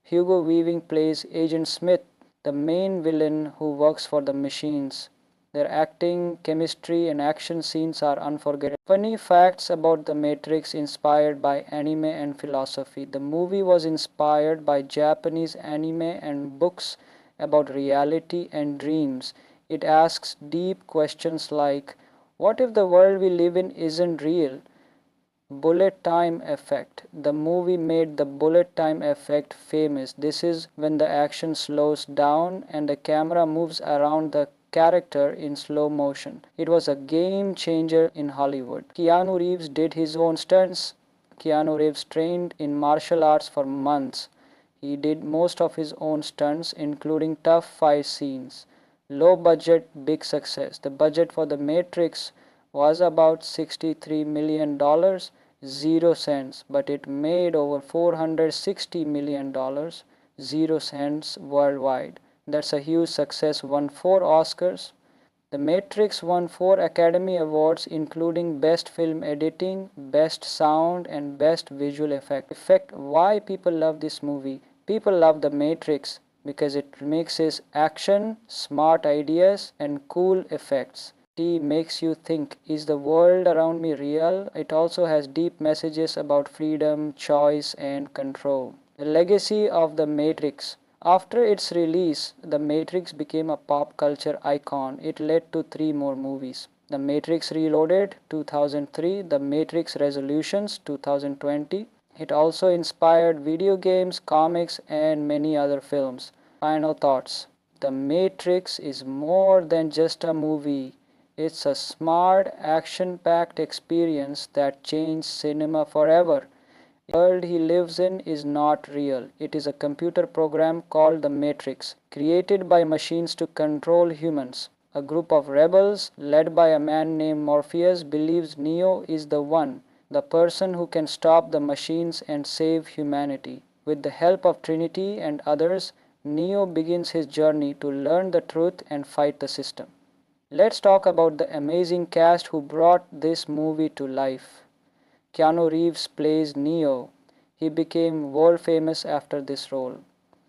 Hugo Weaving plays Agent Smith, the main villain who works for the machines. Their acting, chemistry, and action scenes are unforgettable. Funny facts about The Matrix inspired by anime and philosophy. The movie was inspired by Japanese anime and books about reality and dreams. It asks deep questions like, what if the world we live in isn't real? Bullet time effect. The movie made the bullet time effect famous. This is when the action slows down and the camera moves around the character in slow motion. It was a game changer in Hollywood. Keanu Reeves did his own stunts. Keanu Reeves trained in martial arts for months. He did most of his own stunts, including tough fight scenes. Low budget, big success. The budget for The Matrix was about $63 million, 0 cents, but it made over $460 million, 0 cents worldwide. That's a huge success, won 4 Oscars. The Matrix won 4 Academy Awards, including Best Film Editing, Best Sound, and Best Visual Effect. Why people love this movie? People love The Matrix because it mixes action, smart ideas, and cool effects. It makes you think, is the world around me real? It also has deep messages about freedom, choice, and control. The legacy of The Matrix. After its release, The Matrix became a pop culture icon. It led to 3 more movies. The Matrix Reloaded 2003, The Matrix Resolutions 2020. It also inspired video games, comics, and many other films. Final thoughts. The Matrix is more than just a movie. It's a smart, action-packed experience that changed cinema forever. The world he lives in is not real. It is a computer program called the Matrix, created by machines to control humans. A group of rebels, led by a man named Morpheus, believes Neo is the one, the person who can stop the machines and save humanity. With the help of Trinity and others, Neo begins his journey to learn the truth and fight the system. Let's talk about the amazing cast who brought this movie to life. Keanu Reeves plays Neo. He became world famous after this role.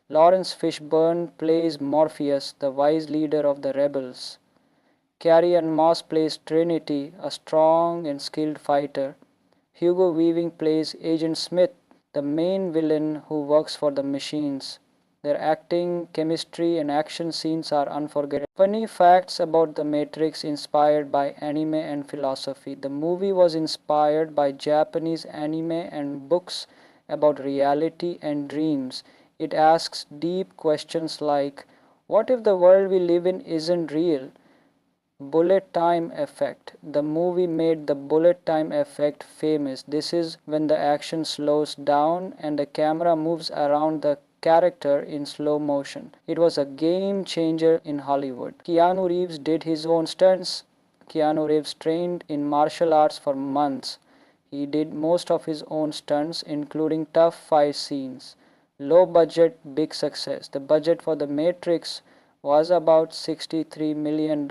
Lawrence Fishburne plays Morpheus, the wise leader of the rebels. Carrie-Anne Moss plays Trinity, a strong and skilled fighter. Hugo Weaving plays Agent Smith, the main villain who works for the machines. Their acting, chemistry, and action scenes are unforgettable. Funny facts about The Matrix inspired by anime and philosophy. The movie was inspired by Japanese anime and books about reality and dreams. It asks deep questions like, what if the world we live in isn't real? Bullet time effect. The movie made the bullet time effect famous. This is when the action slows down and the camera moves around the character in slow motion. It was a game changer in Hollywood. Keanu Reeves did his own stunts. Keanu Reeves trained in martial arts for months. He did most of his own stunts, including tough fight scenes. Low budget, big success. The budget for The Matrix was about $63 million,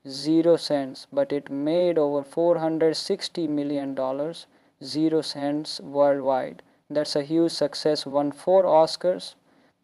0 cents, but it made over $460 million, 0 cents worldwide. That's a huge success, won 4 Oscars.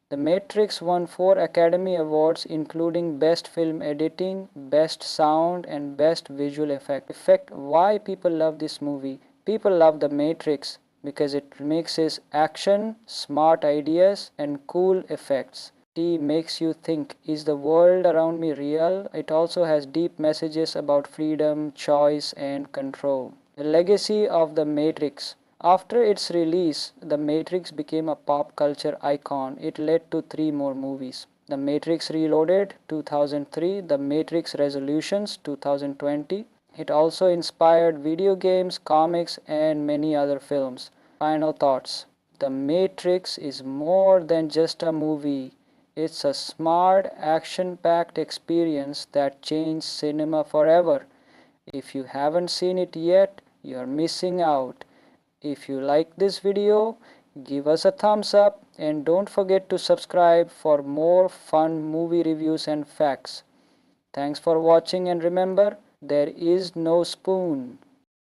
The Matrix won 4 Academy Awards, including Best Film Editing, Best Sound, and Best Visual Effect. Why people love this movie? People love The Matrix because it mixes action, smart ideas, and cool effects. It makes you think, is the world around me real? It also has deep messages about freedom, choice, and control. The legacy of The Matrix. After its release, The Matrix became a pop culture icon. It led to 3 more movies. The Matrix Reloaded 2003, The Matrix Resolutions 2020. It also inspired video games, comics, and many other films. Final thoughts. The Matrix is more than just a movie. It's a smart, action-packed experience that changed cinema forever. If you haven't seen it yet, you're missing out. If you like this video, give us a thumbs up And don't forget to subscribe for more fun movie reviews and facts. Thanks for watching, and remember, there is no spoon.